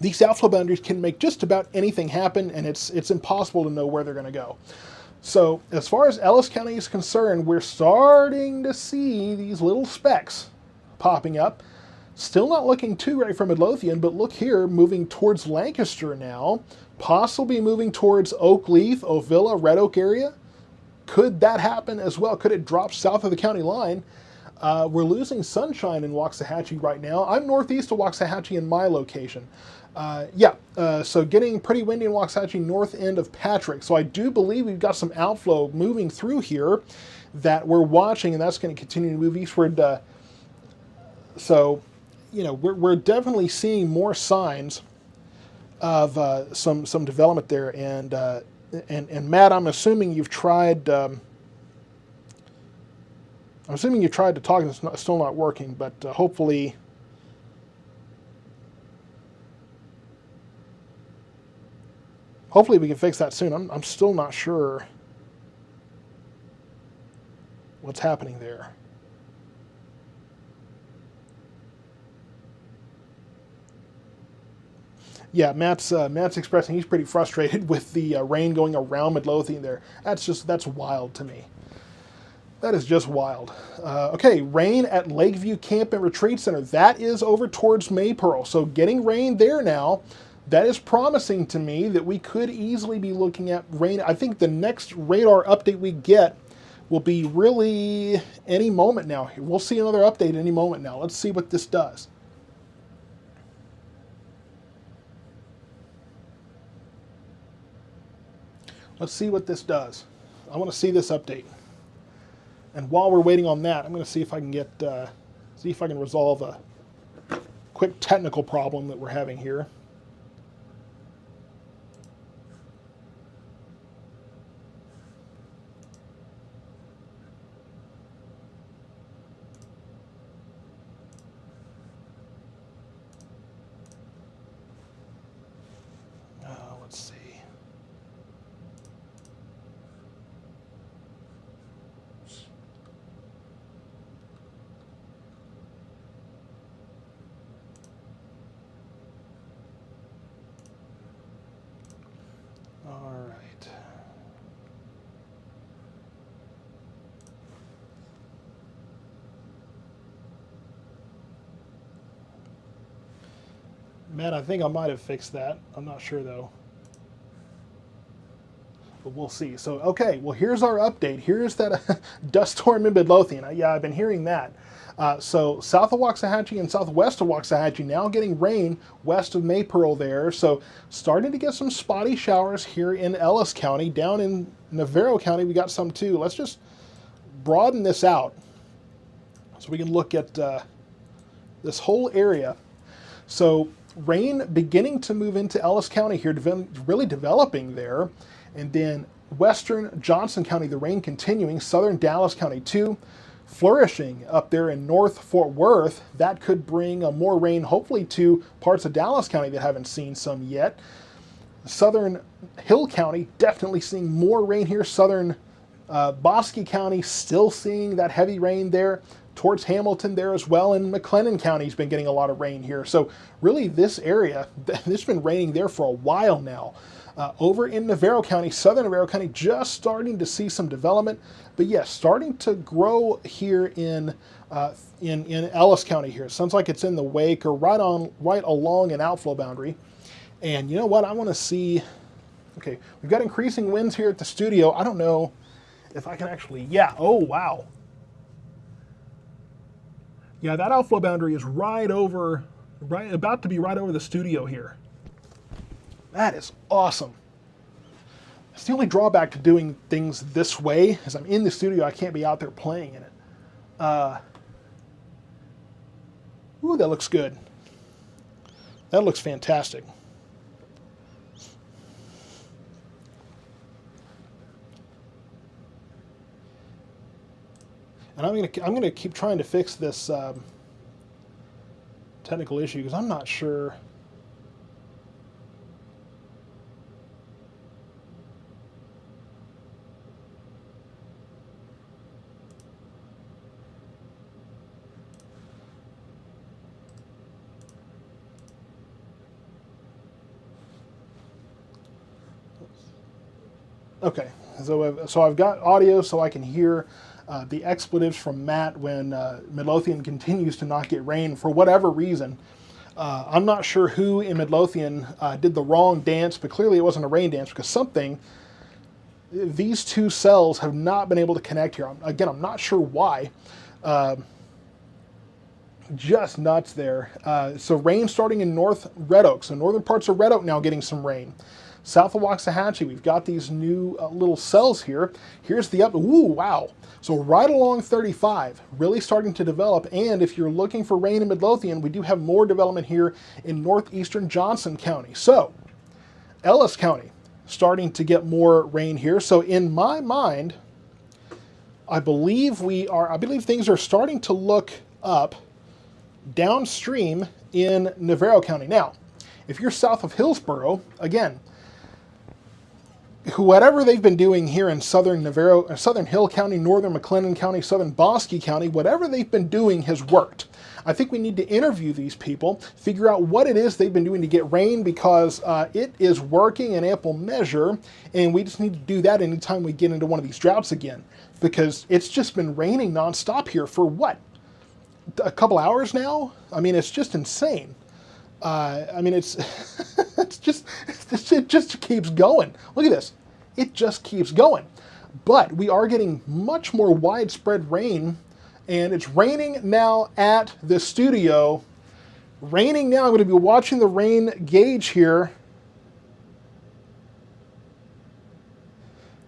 these outflow boundaries can make just about anything happen, and it's impossible to know where they're going to go. So as far as Ellis County is concerned, we're starting to see these little specks popping up. Still not looking too great for Midlothian, but look here, moving towards Lancaster now, possibly moving towards Oakleaf, Ovilla, Red Oak area. Could that happen as well? Could it drop south of the county line? We're losing sunshine in Waxahachie right now. I'm northeast of Waxahachie in my location. So getting pretty windy in Waxahachie, north end of Patrick. So I do believe we've got some outflow moving through here that we're watching, and that's going to continue to move eastward. So, you know, we're definitely seeing more signs of some development there. And Matt, I'm assuming you've tried. I'm assuming you tried to talk and it's still not working, but hopefully. Hopefully we can fix that soon. I'm still not sure what's happening there. Yeah, Matt's expressing he's pretty frustrated with the rain going around Midlothian there. That's wild to me. That is just wild. Okay, rain at Lakeview Camp and Retreat Center. That is over towards Maypearl. So getting rain there now. That is promising to me that we could easily be looking at rain. I think the next radar update we get will be really any moment now. We'll see another update any moment now. Let's see what this does. Let's see what this does. I want to see this update. And while we're waiting on that, I'm going to see if I can resolve a quick technical problem that we're having here. Let's see. All right. Matt, I think I might have fixed that. I'm not sure though. but we'll see. So, okay, well, here's our update. Here's that dust storm in Midlothian. Yeah, I've been hearing that. So south of Waxahachie and southwest of Waxahachie now getting rain west of Maypearl there. So starting to get some spotty showers here in Ellis County. Down in Navarro County, we got some too. Let's just broaden this out so we can look at this whole area. So rain beginning to move into Ellis County here, really developing there. And then western Johnson County, the rain continuing. Southern Dallas County too. Flourishing up there in North Fort Worth. That could bring more rain, hopefully, to parts of Dallas County that haven't seen some yet. Southern Hill County, definitely seeing more rain here. Southern Bosque County, still seeing that heavy rain there. Towards Hamilton there as well. And McLennan County's been getting a lot of rain here. So really this area, it's been raining there for a while now. Over in Navarro County, southern Navarro County, just starting to see some development. But yes, starting to grow here in Ellis County here. Sounds like it's in the wake or right along an outflow boundary. And you know what? I want to see. Okay, we've got increasing winds here at the studio. I don't know if I can actually. Yeah. Oh wow. Yeah, that outflow boundary is about to be right over the studio here. That is awesome. It's the only drawback to doing things this way is I'm in the studio. I can't be out there playing in it. Ooh, that looks good. That looks fantastic. And I'm gonna keep trying to fix this technical issue because I'm not sure. Okay, so I've got audio so I can hear the expletives from Matt when Midlothian continues to not get rain for whatever reason. I'm not sure who in Midlothian did the wrong dance, but clearly it wasn't a rain dance because these two cells have not been able to connect here. Again, I'm not sure why. Just nuts there. So rain starting in North Red Oak. So northern parts of Red Oak now getting some rain. South of Waxahachie, we've got these new little cells here. Here's the ooh, wow. So right along 35, really starting to develop. And if you're looking for rain in Midlothian, we do have more development here in northeastern Johnson County. So Ellis County, starting to get more rain here. So in my mind, I believe things are starting to look up downstream in Navarro County. Now, if you're south of Hillsboro, again, whatever they've been doing here in southern Hill County, northern McLennan County, southern Bosque County, whatever they've been doing has worked. I think we need to interview these people, figure out what it is they've been doing to get rain because it is working in ample measure, and we just need to do that anytime we get into one of these droughts again because it's just been raining nonstop here for what? A couple hours now? I mean, it's just insane. I mean, it just keeps going. Look at this. It just keeps going. But we are getting much more widespread rain, and it's raining now at the studio. Raining now. I'm going to be watching the rain gauge here.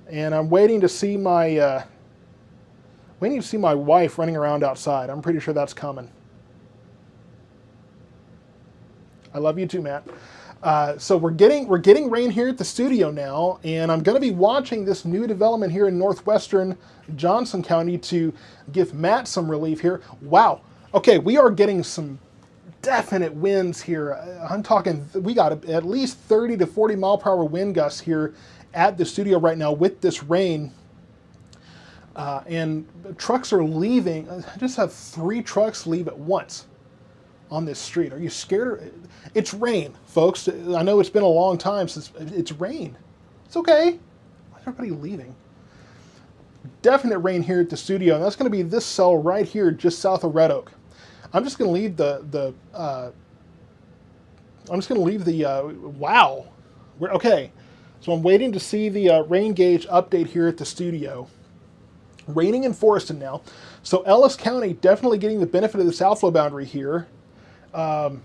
And I'm waiting to see my wife running around outside. I'm pretty sure that's coming. I love you too, Matt. So we're getting rain here at the studio now, and I'm going to be watching this new development here in northwestern Johnson County to give Matt some relief here. Wow. Okay, we are getting some definite winds here. I'm talking, we got at least 30 to 40 mile per hour wind gusts here at the studio right now with this rain. And trucks are leaving. I just have 3 trucks leave at once on this street. Are you scared? It's rain, folks. I know it's been a long time since it's rain. It's okay. Why is everybody leaving? Definite rain here at the studio, and that's going to be this cell right here, just south of Red Oak. I'm just going to leave wow. Okay. So I'm waiting to see the rain gauge update here at the studio. Raining in Forreston now. So Ellis County definitely getting the benefit of this outflow boundary here. Rain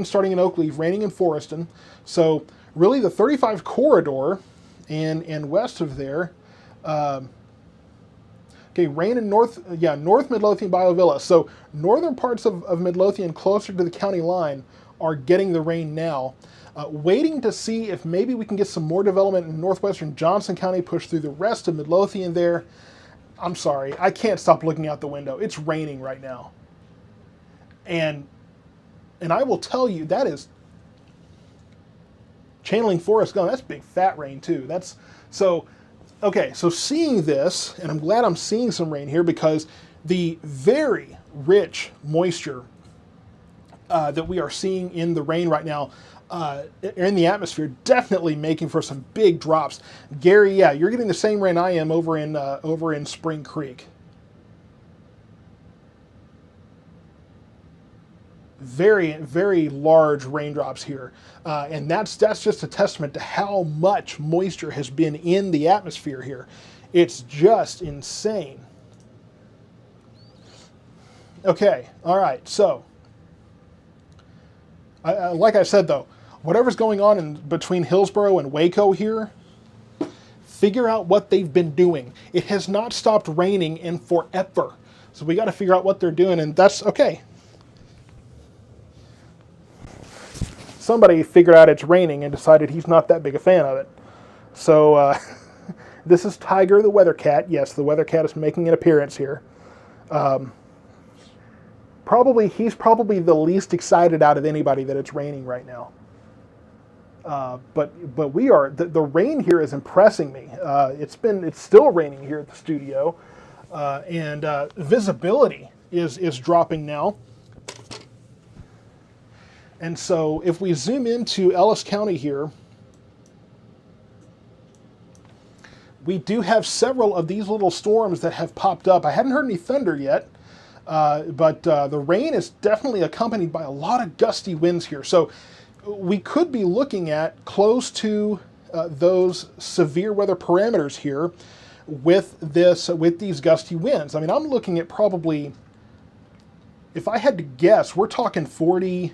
starting in Oakleaf, raining in Forreston. So really the 35 corridor and west of there. Okay, rain in North Midlothian, Biovilla. So northern parts of Midlothian closer to the county line are getting the rain now. Waiting to see if maybe we can get some more development in northwestern Johnson County, push through the rest of Midlothian there. I'm sorry, I can't stop looking out the window. It's raining right now. And I will tell you, that is channeling Forest Gum. That's big fat rain too. That's so okay. So seeing this, and I'm glad I'm seeing some rain here because the very rich moisture that we are seeing in the rain right now, in the atmosphere, definitely making for some big drops. Gary, yeah, you're getting the same rain I am over in Spring Creek. Very, very large raindrops here. And that's just a testament to how much moisture has been in the atmosphere here. It's just insane. Okay, all right, so like I said though, whatever's going on in between Hillsborough and Waco here, figure out what they've been doing. It has not stopped raining in forever. So we got to figure out what they're doing, and that's okay. Somebody figured out it's raining and decided he's not that big a fan of it. So this is Tiger the Weather Cat. Yes, the Weather Cat is making an appearance here. He's probably the least excited out of anybody that it's raining right now. But we are, the rain here is impressing me. It's still raining here at the studio, and visibility is dropping now. And so if we zoom into Ellis County here, we do have several of these little storms that have popped up. I hadn't heard any thunder yet, but the rain is definitely accompanied by a lot of gusty winds here. So we could be looking at close to those severe weather parameters here with these gusty winds. I mean, I'm looking at probably, if I had to guess, we're talking 40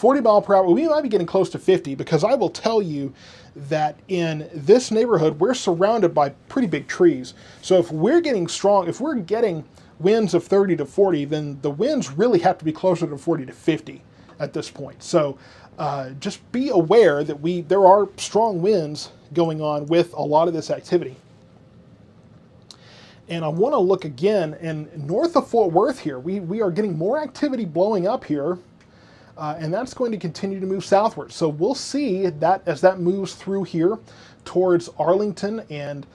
mile per hour. We might be getting close to 50, because I will tell you that in this neighborhood, we're surrounded by pretty big trees. So if we're getting winds of 30 to 40, then the winds really have to be closer to 40 to 50 at this point. So just be aware that there are strong winds going on with a lot of this activity. And I want to look again, and north of Fort Worth here, we are getting more activity blowing up here. And that's going to continue to move southward. So we'll see that as that moves through here towards Arlington and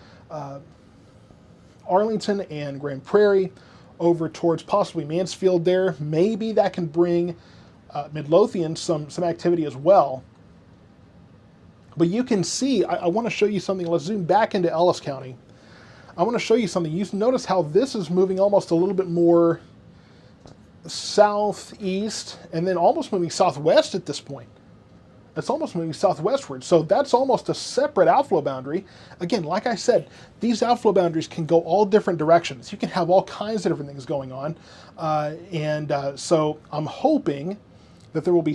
Grand Prairie, over towards possibly Mansfield there. Maybe that can bring Midlothian some activity as well. But you can see, I want to show you something. Let's zoom back into Ellis County. I want to show you something. You notice how this is moving almost a little bit more southeast, and then almost moving southwest at this point. It's almost moving southwestward. So that's almost a separate outflow boundary. Again, like I said, these outflow boundaries can go all different directions. You can have all kinds of different things going on. So I'm hoping that there will be